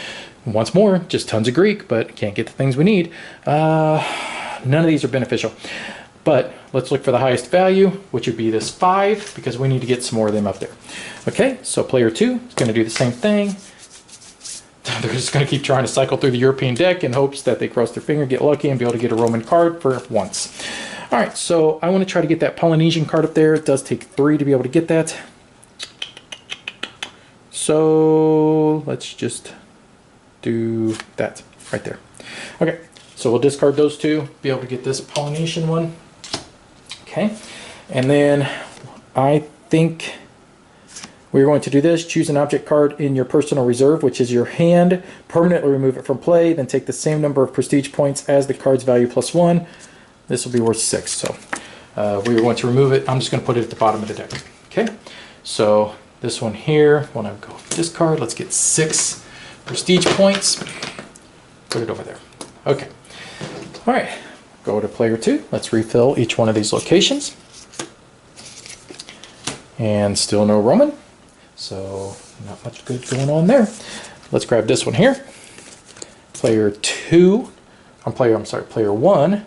Once more, just tons of Greek, but can't get the things we need. None of these are beneficial. But let's look for the highest value, which would be this 5, because we need to get some more of them up there. Okay, so player 2 is going to do the same thing. They're just going to keep trying to cycle through the European deck in hopes that they cross their finger, get lucky, and be able to get a Roman card for once. All right, so I want to try to get that Polynesian card up there. It does take 3 to be able to get that. So let's just do that right there. Okay, so we'll discard those 2, be able to get this Polynesian one. Okay, and then I think we're going to do this. Choose an object card in your personal reserve, which is your hand. Permanently remove it from play. Then take the same number of prestige points as the card's value plus 1. This will be worth 6. So we're going to remove it. I'm just going to put it at the bottom of the deck. Okay. So this one here, when I go discard, let's get 6 prestige points. Put it over there. Okay. All right. Go to player 2. Let's refill each one of these locations. And still no Roman. So not much good going on there. Let's grab this one here. Player 1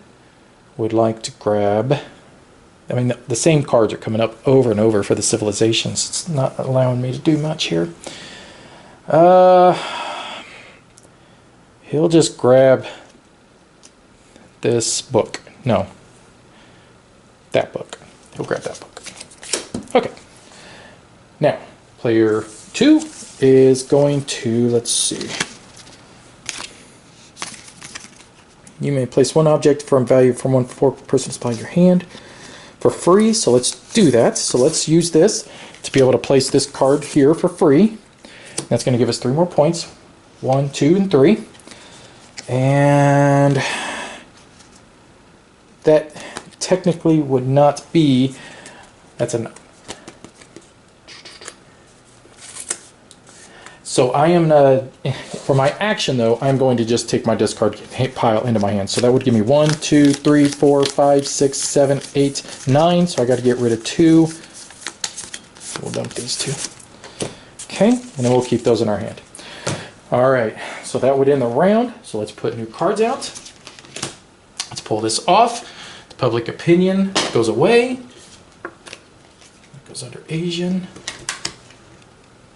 would like to grab, I mean the same cards are coming up over and over for the civilizations. It's not allowing me to do much here. He'll just grab this book. No. That book. He'll grab that book. Okay. Now, player 2 is going to, let's see. You may place 1 object from value from 1 person's pile in your hand for free. So let's do that. So let's use this to be able to place this card here for free. That's going to give us 3 more points. 1, 2, and 3. And that technically would not be, that's an, so I am, for my action though, I'm going to just take my discard pile into my hand. So that would give me 1, 2, 3, 4, 5, 6, 7, 8, 9. So I got to get rid of 2. We'll dump these 2. Okay, and then we'll keep those in our hand. All right, so that would end the round. So let's put new cards out. Let's pull this off. The public opinion goes away. It goes under Asian.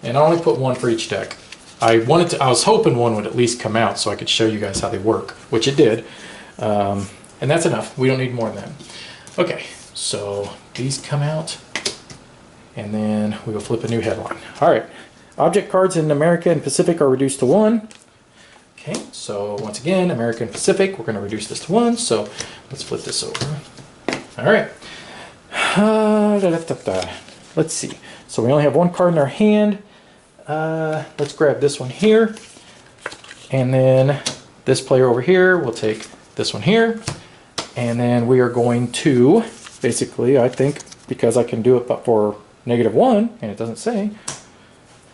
And I only put 1 for each deck. I was hoping 1 would at least come out so I could show you guys how they work, which it did. And that's enough. We don't need more than that. Okay, so these come out, and then we will flip a new headline. All right, object cards in America and Pacific are reduced to 1. Okay, so once again, America and Pacific, we're going to reduce this to 1. So let's flip this over. All right. Let's see. So we only have 1 card in our hand. Let's grab this one here, and then this player over here will take this one here, and then we are going to basically, I think, because I can do it but for -1 and it doesn't say,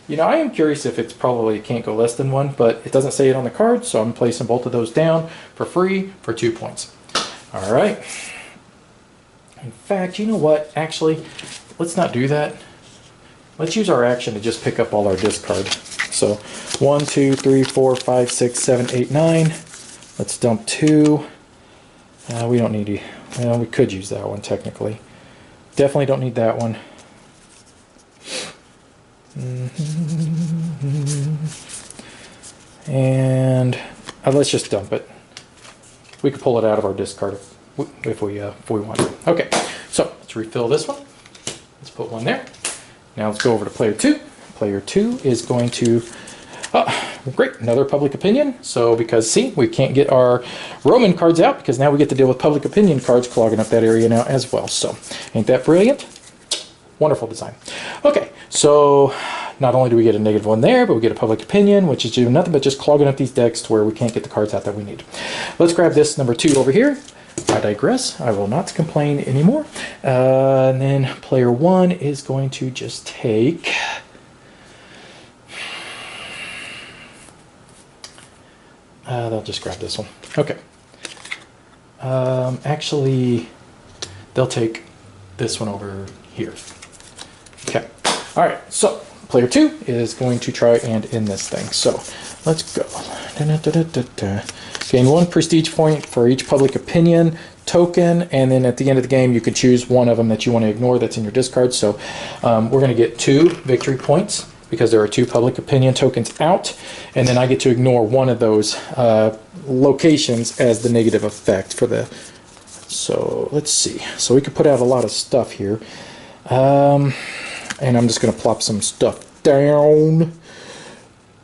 you know, I am curious if it's probably can't go less than 1, but it doesn't say it on the card, so I'm placing both of those down for free for 2 points. All right. In fact, you know what, actually, let's not do that. Let's use our action to just pick up all our discard. So 1, 2, 3, 4, 5, 6, 7, 8, 9. Let's dump 2. We don't need to, well, we could use that one technically. Definitely don't need that one. And let's just dump it. We could pull it out of our discard if we want to. Okay, so let's refill this one. Let's put 1 there. Now let's go over to player 2. Player 2 is going to, great, another public opinion. So because, see, we can't get our Roman cards out because now we get to deal with public opinion cards clogging up that area now as well. So ain't that brilliant? Wonderful design. Okay, so not only do we get a -1 there, but we get a public opinion, which is doing nothing but just clogging up these decks to where we can't get the cards out that we need. Let's grab this number 2 over here. I digress. I will not complain anymore. And then player 1 is going to just take... they'll just grab this one. Okay. Actually, they'll take this one over here. Okay. All right. So player 2 is going to try and end this thing. So let's go. Gain 1 prestige point for each public opinion token, and then at the end of the game you can choose one of them that you want to ignore that's in your discard. So we're going to get 2 victory points because there are 2 public opinion tokens out, and then I get to ignore one of those locations as the negative effect for the... So let's see. So we could put out a lot of stuff here. And I'm just going to plop some stuff down.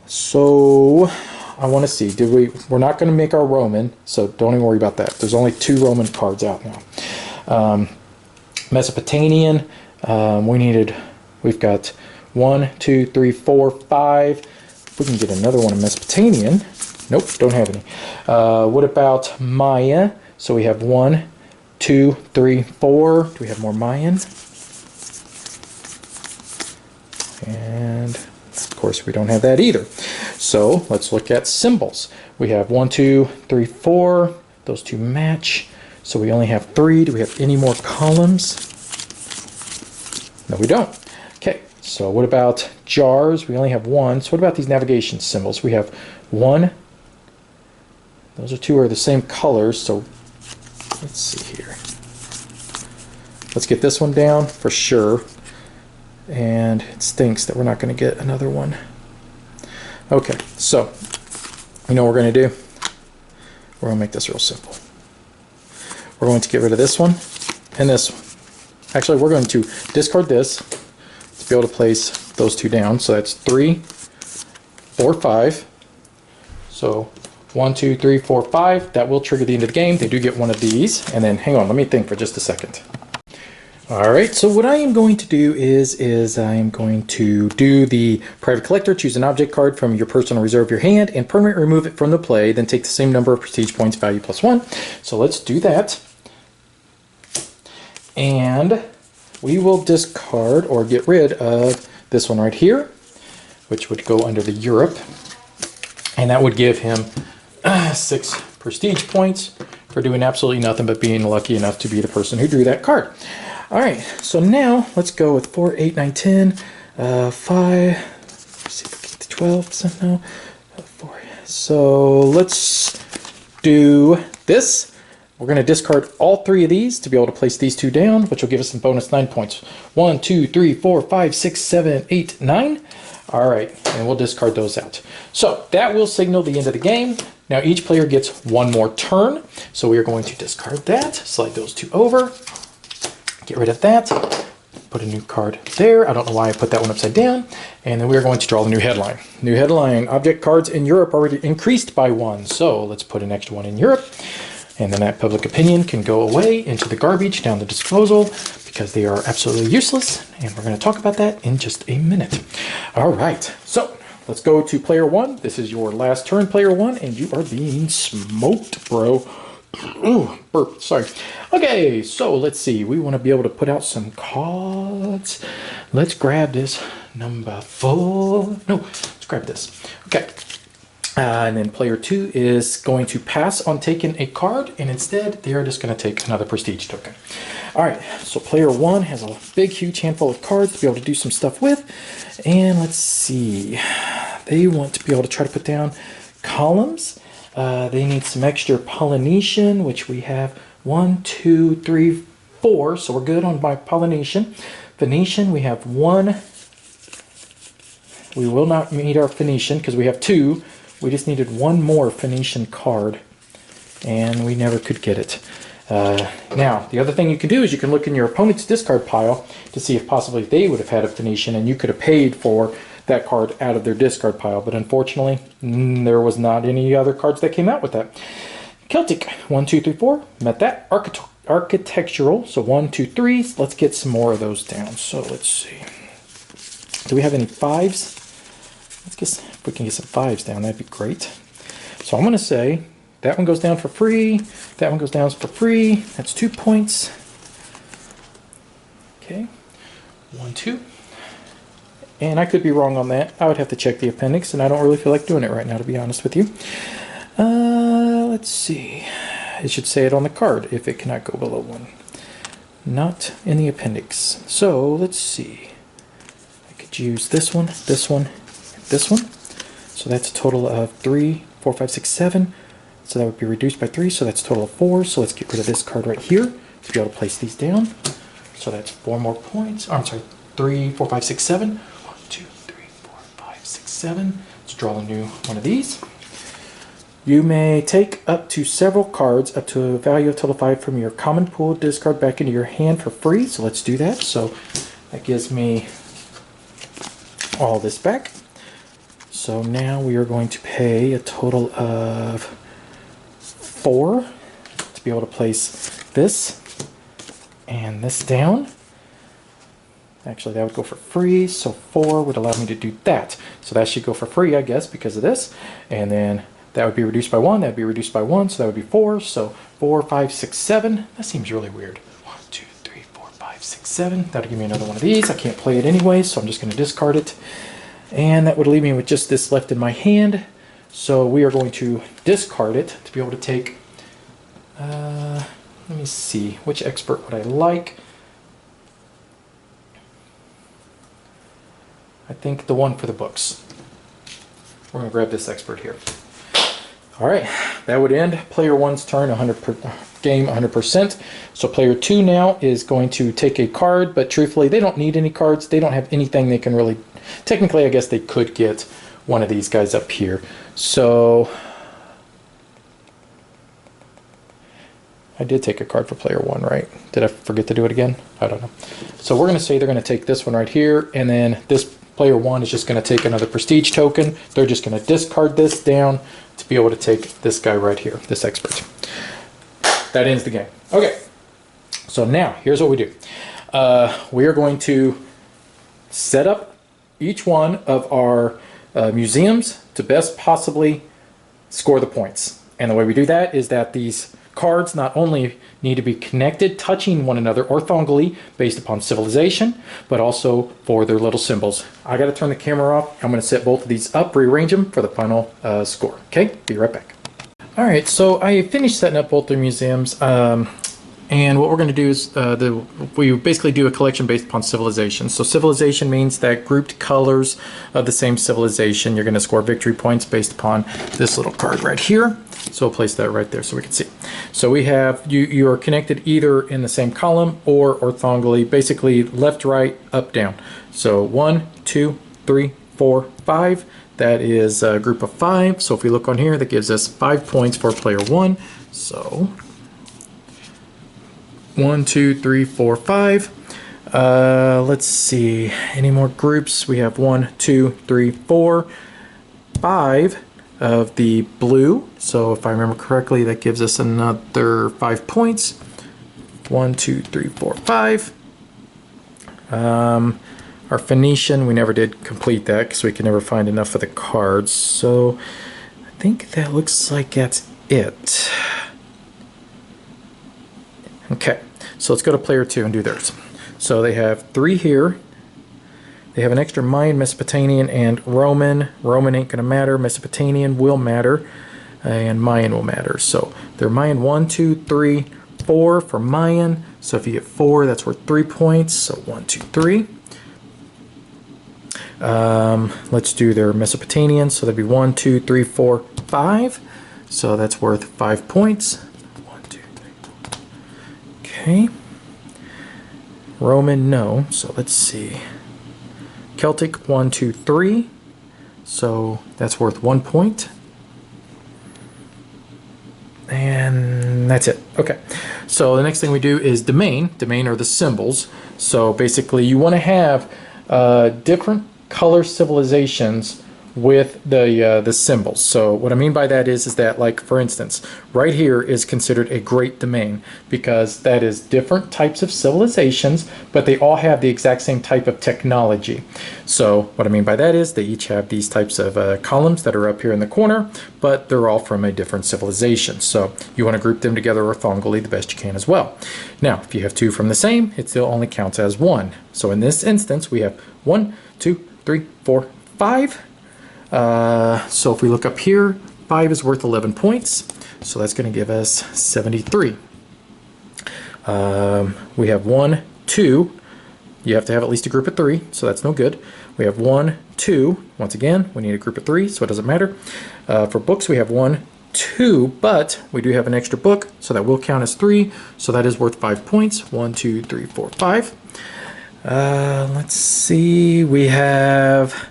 So I want to see. We're not going to make our Roman, so don't even worry about that. There's only 2 Roman cards out now. Mesopotamian. We've got 1, 2, 3, 4, 5. If we can get another one of Mesopotamian. Nope, don't have any. What about Maya? So we have 1, 2, 3, 4. Do we have more Mayan? And of course we don't have that either. So let's look at symbols. We have 1, 2, 3, 4. Those 2 match. So we only have 3. Do we have any more columns? No, we don't. Okay, so what about jars? We only have 1. So what about these navigation symbols? We have 1. Those 2 are the same colors. So let's see here. Let's get this one down for sure. And it stinks that we're not going to get another one. Okay, so you know what we're going to do? We're going to make this real simple. We're going to get rid of this one and this one. Actually, we're going to discard this to be able to place those 2 down. So that's 3, 4, 5. So 1, 2, 3, 4, 5. That will trigger the end of the game. They do get one of these. And then, hang on, let me think for just a second. Alright, so what I am going to do is I am going to do the private collector, choose an object card from your personal reserve of your hand, and permanently remove it from the play, then take the same number of prestige points, value +1. So let's do that. And we will discard or get rid of this one right here, which would go under the Europe. And that would give him 6 prestige points for doing absolutely nothing but being lucky enough to be the person who drew that card. Alright, so now let's go with 4, 8, 9, 10, 5, let's see if we get to 12 somehow. 4. So let's do this. We're going to discard all 3 of these to be able to place these 2 down, which will give us some bonus 9 points. 1, 2, 3, 4, 5, 6, 7, 8, 9. Alright, and we'll discard those out. So that will signal the end of the game. Now each player gets 1 more turn. So we are going to discard that, slide those 2 over. Get rid of that, put a new card there. I don't know why I put that one upside down. And then we're going to draw the new headline. New headline, object cards in Europe already increased by 1. So let's put an extra 1 in Europe. And then that public opinion can go away into the garbage down the disposal because they are absolutely useless. And we're going to talk about that in just a minute. All right, so let's go to player 1. This is your last turn, player 1, and you are being smoked, bro. Ooh, burp, sorry. Okay, so let's see. We want to be able to put out some cards. Let's grab this number 4. No, let's grab this. Okay. And then player 2 is going to pass on taking a card, and instead they are just going to take another prestige token. All right, so player 1 has a big, huge handful of cards to be able to do some stuff with. And let's see. They want to be able to try to put down columns. They need some extra Polynesian, which we have 1, 2, 3, 4. So we're good on my Polynesian. Phoenician, we have 1. We will not need our Phoenician because we have 2. We just needed 1 more Phoenician card, and we never could get it. Now, the other thing you can do is you can look in your opponent's discard pile to see if possibly they would have had a Phoenician, and you could have paid for that card out of their discard pile, but unfortunately, there was not any other cards that came out with that. Celtic, 1, 2, 3, 4, met that. Architectural, so 1, 2, 3. Let's get some more of those down. So let's see. Do we have any 5s? Let's guess if we can get some 5s down, that'd be great. So I'm going to say that one goes down for free. That one goes down for free. That's 2 points. Okay, 1, 2. And I could be wrong on that. I would have to check the appendix, and I don't really feel like doing it right now, to be honest with you. Let's see. It should say it on the card if it cannot go below 1. Not in the appendix. So let's see. I could use this one, this one, this one. So that's a total of 3, 4, 5, 6, 7. So that would be reduced by 3, so that's a total of 4. So let's get rid of this card right here to be able to place these down. So that's 4 more points. Oh, I'm sorry, 3, 4, 5, 6, 7. 1, 2, 3, 4, 5, 6, 7. Let's draw a new one of these. You may take up to several cards up to a value of total 5 from your common pool discard back into your hand for free. So let's do that. So that gives me all this back. So now we are going to pay a total of 4 to be able to place this and this down. Actually, that would go for free, so 4 would allow me to do that. So that should go for free, I guess, because of this. And then that would be reduced by 1, that would be reduced by 1, so that would be 4. So 4, 5, 6, 7. That seems really weird. 1, 2, 3, 4, 5, 6, 7. That'll give me another one of these. I can't play it anyway, so I'm just going to discard it. And that would leave me with just this left in my hand. So we are going to discard it to be able to take, let me see, which expert would I like? I think the one for the books. We're going to grab this expert here. All right, that would end player 1's turn, game 100%. So player 2 now is going to take a card, but truthfully, they don't need any cards. They don't have anything they can really... Technically, I guess they could get one of these guys up here. So I did take a card for player 1, right? Did I forget to do it again? I don't know. So we're going to say they're going to take this one right here, and then this player 1 is just going to take another prestige token. They're just going to discard this down to be able to take this guy right here, this expert. That ends the game. Okay, so now here's what we do. We are going to set up each one of our museums to best possibly score the points. And the way we do that is that these cards not only need to be connected, touching one another orthogonally based upon civilization, but also for their little symbols. I got to turn the camera off. I'm going to set both of these up, rearrange them for the final score. Okay, be right back. All right, so I finished setting up both their museums. And what we're going to do is we basically do a collection based upon civilization. So civilization means that grouped colors of the same civilization, you're going to score victory points based upon this little card right here. So we'll place that right there so we can see. So we have, you are connected either in the same column or orthogonally, basically left, right, up, down. So 1, 2, 3, 4, 5. That is a group of 5. So if we look on here, that gives us 5 points for player 1. So 1, 2, 3, 4, 5. Let's see, any more groups? We have 1, 2, 3, 4, 5 of the blue. So if I remember correctly, that gives us another 5 points. 1, 2, 3, 4, 5. Our Phoenician, we never did complete that because we could never find enough of the cards. So I think that looks like that's it. Okay, so let's go to player 2 and do theirs. So they have 3 here. They have an extra Mayan, Mesopotamian, and Roman. Roman ain't gonna matter. Mesopotamian will matter, and Mayan will matter. So they're Mayan 1, 2, 3, 4 for Mayan. So if you get 4, that's worth 3 points. So 1, 2, 3. Let's do their Mesopotamian. So that'd be 1, 2, 3, 4, 5. So that's worth 5 points. 1, 2, 3, 4. Okay. Roman, no. So let's see. Celtic, 1, 2, 3. So that's worth 1 point. And that's it. Okay. So the next thing we do is domain. Domain are the symbols. So basically you want to have different color civilizations with the symbols. So what I mean by that is that, like, for instance, right here is considered a great domain because that is different types of civilizations, but they all have the exact same type of technology. So what I mean by that is they each have these types of columns that are up here in the corner, but they're all from a different civilization. So you want to group them together orthogonally the best you can as well. Now, if you have two from the same, it still only counts as one. So in this instance, we have 1, 2, 3, 4, 5. So if we look up here, 5 is worth 11 points. So that's going to give us 73. We have 1, 2. You have to have at least a group of 3, so that's no good. We have 1, 2. Once again, we need a group of 3, so it doesn't matter. For books, we have 1, 2, but we do have an extra book, so that will count as 3. So that is worth 5 points. 1, 2, 3, 4, 5. Let's see. We have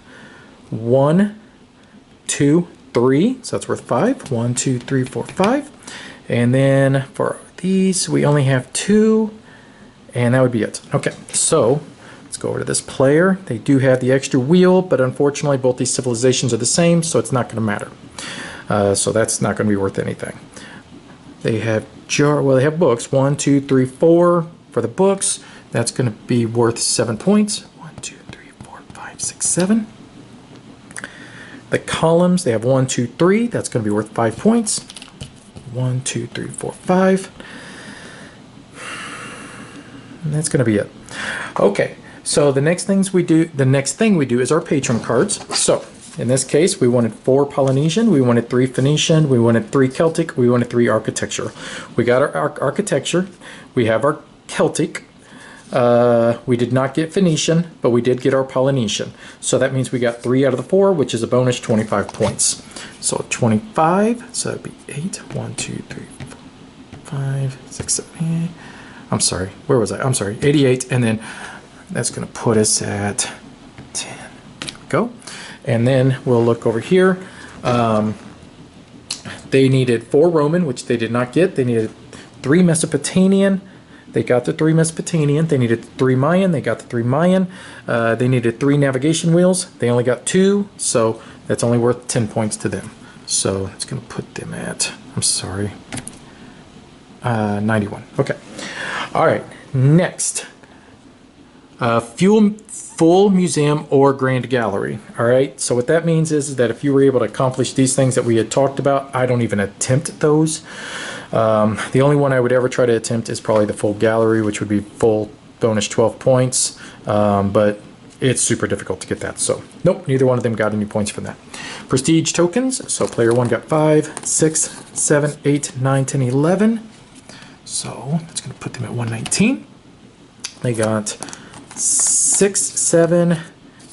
1, 2, 3, so that's worth 5. 1, 2, 3, 4, 5. And then for these, we only have 2, and that would be it. Okay, so let's go over to this player. They do have the extra wheel, but unfortunately both these civilizations are the same, so it's not going to matter. So that's not going to be worth anything. They have they have books. 1, 2, 3, 4 for the books. That's going to be worth 7 points. 1, 2, 3, 4, 5, 6, 7. The columns, they have 1, 2, 3. That's going to be worth 5 points. 1, 2, 3, 4, 5. And that's going to be it. Okay, so the next thing we do is our patron cards. So in this case, we wanted 4 Polynesian, we wanted 3 Phoenician, we wanted 3 Celtic, we wanted 3 architecture. We got our architecture. We have our Celtic. We did not get Phoenician, but we did get our Polynesian. So that means we got 3 out of the 4, which is a bonus 25 points. So 25, so that'd be 8. 1, 2, 3, 4, 5, 6, 7, 8. I'm sorry, where was I? I'm sorry, 88, and then that's going to put us at 10. There we go. And then we'll look over here. They needed 4 Roman, which they did not get. They needed 3 Mesopotamian. They got the 3 Mesopotamian. They needed 3 Mayan. They got the 3 Mayan. They needed 3 navigation wheels. They only got 2, so that's only worth 10 points to them. So it's going to put them at, I'm sorry, 91. Okay. All right. Next. Full museum or grand gallery. All right. So what that means is that if you were able to accomplish these things that we had talked about, I don't even attempt those. The only one I would ever try to attempt is probably the full gallery, which would be full bonus 12 points. But it's super difficult to get that. So nope, neither one of them got any points from that. Prestige tokens. So player 1 got 5, 6, 7, 8, 9, 10, 11. So that's going to put them at 119. They got 6, 7,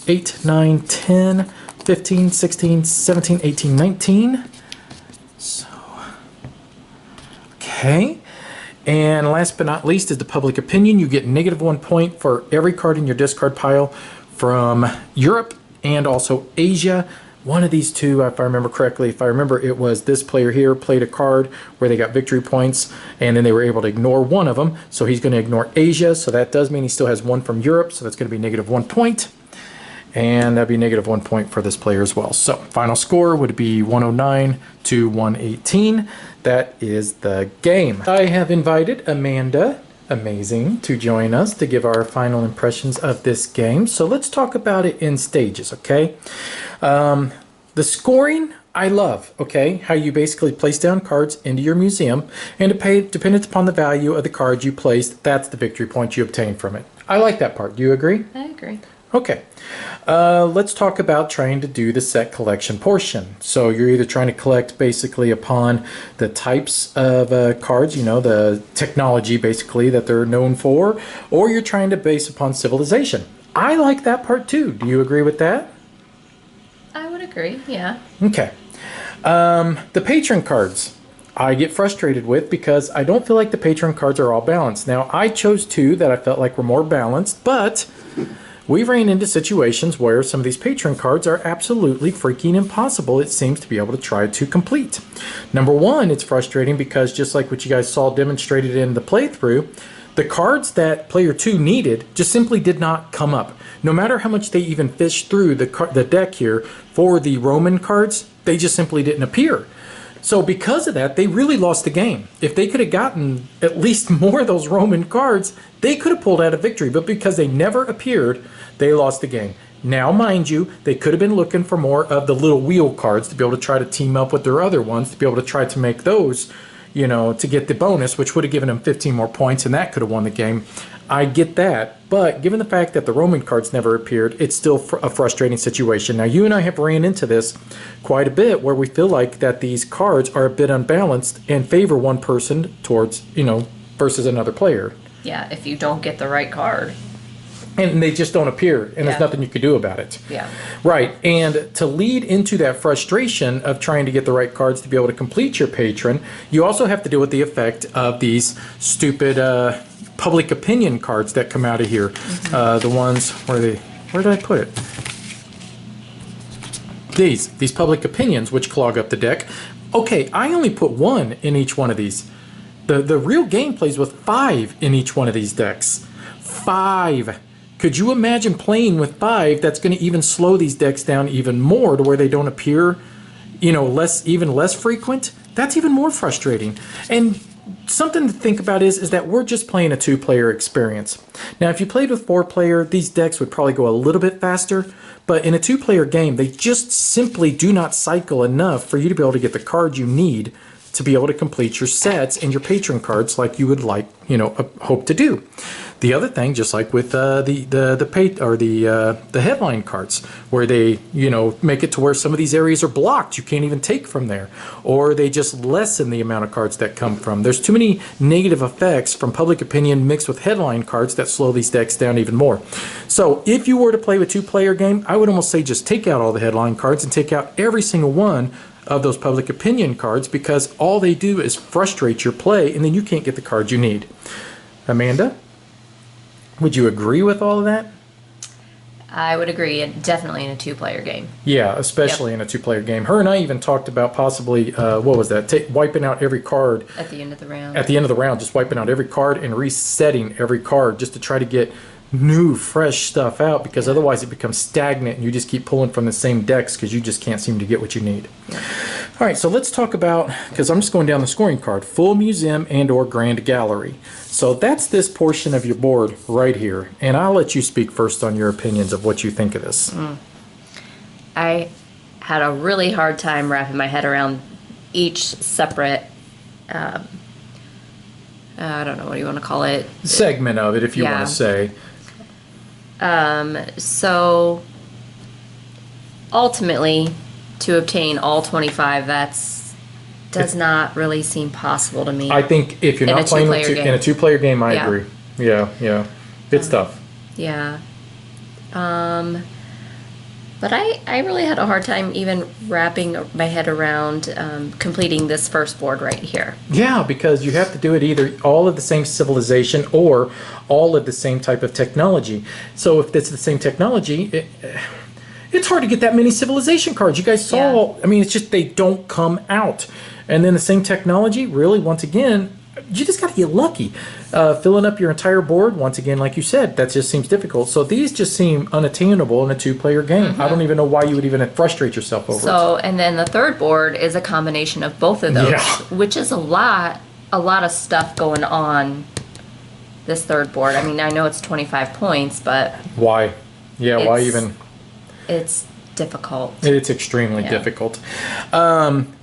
8, 9, 10, 15, 16, 17, 18, 19. So, okay. And last but not least is the public opinion. You get -1 point for every card in your discard pile from Europe and also Asia. One of these two, if I remember correctly, if I remember, it was this player here played a card where they got victory points, and then they were able to ignore one of them. So he's going to ignore Asia. So that does mean he still has 1 from Europe. So that's going to be -1 point. And that'd be -1 point for this player as well. So final score would be 109 to 118. That is the game. I have invited Amanda, amazing, to join us to give our final impressions of this game. So let's talk about it in stages, okay? The scoring, I love, okay? How you basically place down cards into your museum, and dependent upon the value of the cards you placed, that's the victory point you obtain from it. I like that part. Do you agree? I agree. Okay. Let's talk about trying to do the set collection portion. So you're either trying to collect basically upon the types of cards, you know, the technology basically that they're known for, or you're trying to base upon civilization. I like that part too. Do you agree with that? I would agree, yeah. Okay. The patron cards I get frustrated with because I don't feel like the patron cards are all balanced. Now, I chose 2 that I felt like were more balanced, but we ran into situations where some of these patron cards are absolutely freaking impossible, it seems, to be able to try to complete. Number 1, it's frustrating because just like what you guys saw demonstrated in the playthrough, The cards that player 2 needed just simply did not come up. No matter how much they even fished through the deck here for the Roman cards, they just simply didn't appear. So because of that, they really lost the game. If they could have gotten at least more of those Roman cards, they could have pulled out a victory. But because they never appeared, they lost the game. Now, mind you, they could have been looking for more of the little wheel cards to be able to try to team up with their other ones, to be able to try to make those, you know, to get the bonus, which would have given them 15 more points, and that could have won the game. I get that, but given the fact that the Roman cards never appeared, it's still a frustrating situation. Now, you and I have ran into this quite a bit, where we feel like that these cards are a bit unbalanced and favor one person towards, you know, versus another player. Yeah, if you don't get the right card. And they just don't appear, and there's nothing you can do about it. Yeah. Right, and to lead into that frustration of trying to get the right cards to be able to complete your patron, you also have to deal with the effect of these stupid public opinion cards that come out of here. The ones, where did I put it? These public opinions, which clog up the deck. Okay, I only put 1 in each one of these. The real game plays with 5 in each one of these decks. 5. Could you imagine playing with 5? That's going to even slow these decks down even more to where they don't appear, you know, even less frequent. That's even more frustrating. And something to think about is that we're just playing a 2-player experience. Now, if you played with 4-player, these decks would probably go a little bit faster. But in a 2-player game, they just simply do not cycle enough for you to be able to get the card you need to be able to complete your sets and your patron cards like you would like, you know, hope to do. The other thing, just like with the headline cards, where they, you know, make it to where some of these areas are blocked, you can't even take from there, or they just lessen the amount of cards that come from. There's too many negative effects from public opinion mixed with headline cards that slow these decks down even more. So if you were to play with 2-player game, I would almost say just take out all the headline cards and take out every single one of those public opinion cards, because all they do is frustrate your play, and then you can't get the cards you need. Amanda, would you agree with all of that? I would agree, and definitely in a 2-player game. Yeah, especially in a 2-player game. Her and I even talked about possibly, what was that? Wiping out every card. At the end of the round. At the end of the round, just wiping out every card and resetting every card just to try to get new, fresh stuff out, because otherwise it becomes stagnant and you just keep pulling from the same decks because you just can't seem to get what you need. Yeah. All right, so let's talk about, because I'm just going down the scoring card, full museum and or grand gallery. So that's this portion of your board right here, and I'll let you speak first on your opinions of what you think of this. I had a really hard time wrapping my head around each separate I don't know, what do you want to call it? Segment of it, if you want to say. So ultimately, to obtain all 25, does not really seem possible to me. I think if you're not playing in a 2-player game, I agree. Yeah. It's tough. Yeah. But I really had a hard time even wrapping my head around completing this first board right here. Yeah, because you have to do it either all of the same civilization or all of the same type of technology. So if it's the same technology, it's hard to get that many civilization cards. You guys saw, I mean, it's just they don't come out. And then the same technology, really, once again, you just got to get lucky. Filling up your entire board, once again, like you said, that just seems difficult. So these just seem unattainable in a 2-player game. I don't even know why you would even frustrate yourself over it. So, and then the third board is a combination of both of those, which is a lot of stuff going on this third board. I mean, I know it's 25 points, but... Why? Yeah, why even... It's difficult. It's extremely difficult.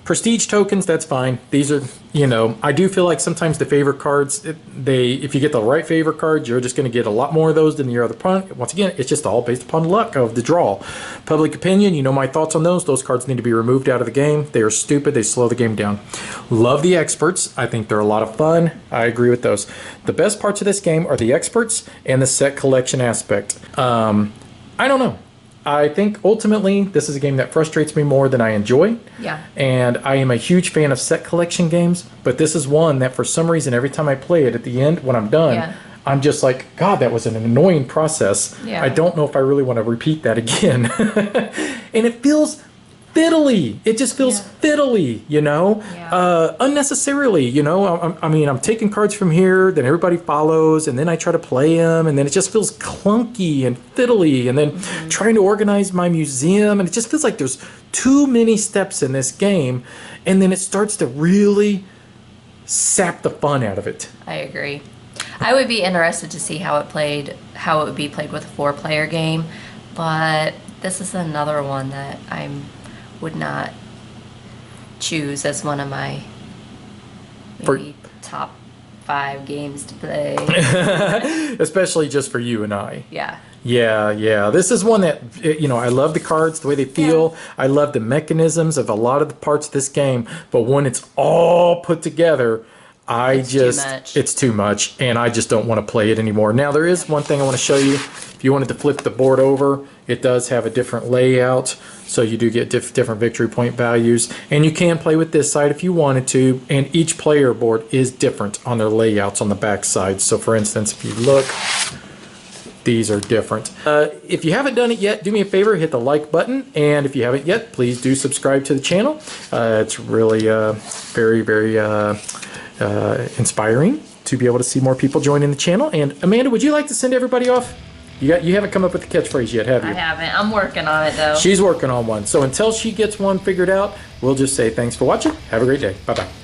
Prestige tokens, that's fine. These are, you know, I do feel like sometimes the favorite cards, if you get the right favorite cards, you're just going to get a lot more of those than your other opponent. Once again, it's just all based upon luck of the draw. Public opinion, you know my thoughts on those. Those cards need to be removed out of the game. They are stupid. They slow the game down. Love the experts. I think they're a lot of fun. I agree with those. The best parts of this game are the experts and the set collection aspect. I don't know. I think ultimately this is a game that frustrates me more than I enjoy. Yeah. And I am a huge fan of set collection games, but this is one that for some reason every time I play it at the end when I'm done, I'm just like, God, that was an annoying process. Yeah. I don't know if I really want to repeat that again. And it feels fiddly. It just feels fiddly, you know, unnecessarily, you know. I mean, I'm taking cards from here, then everybody follows, and then I try to play them, and then it just feels clunky and fiddly, and then trying to organize my museum, and it just feels like there's too many steps in this game, and then it starts to really sap the fun out of it. I agree. I would be interested to see how it would be played with a 4-player game, but this is another one that I would not choose as one of my maybe top 5 games to play. Especially just for you and I. Yeah. Yeah. This is one that, you know, I love the cards, the way they feel. I love the mechanisms of a lot of the parts of this game. But when it's all put together, it's too much. And I just don't want to play it anymore. Now, there is one thing I want to show you. If you wanted to flip the board over, it does have a different layout. So you do get different victory point values. And you can play with this side if you wanted to. And each player board is different on their layouts on the back side. So for instance, if you look, these are different. If you haven't done it yet, do me a favor, hit the like button. And if you haven't yet, please do subscribe to the channel. It's really very, very inspiring to be able to see more people joining the channel. And Amanda, would you like to send everybody off? You haven't come up with the catchphrase yet, have you? I haven't. I'm working on it, though. She's working on one. So until she gets one figured out, we'll just say thanks for watching. Have a great day. Bye-bye.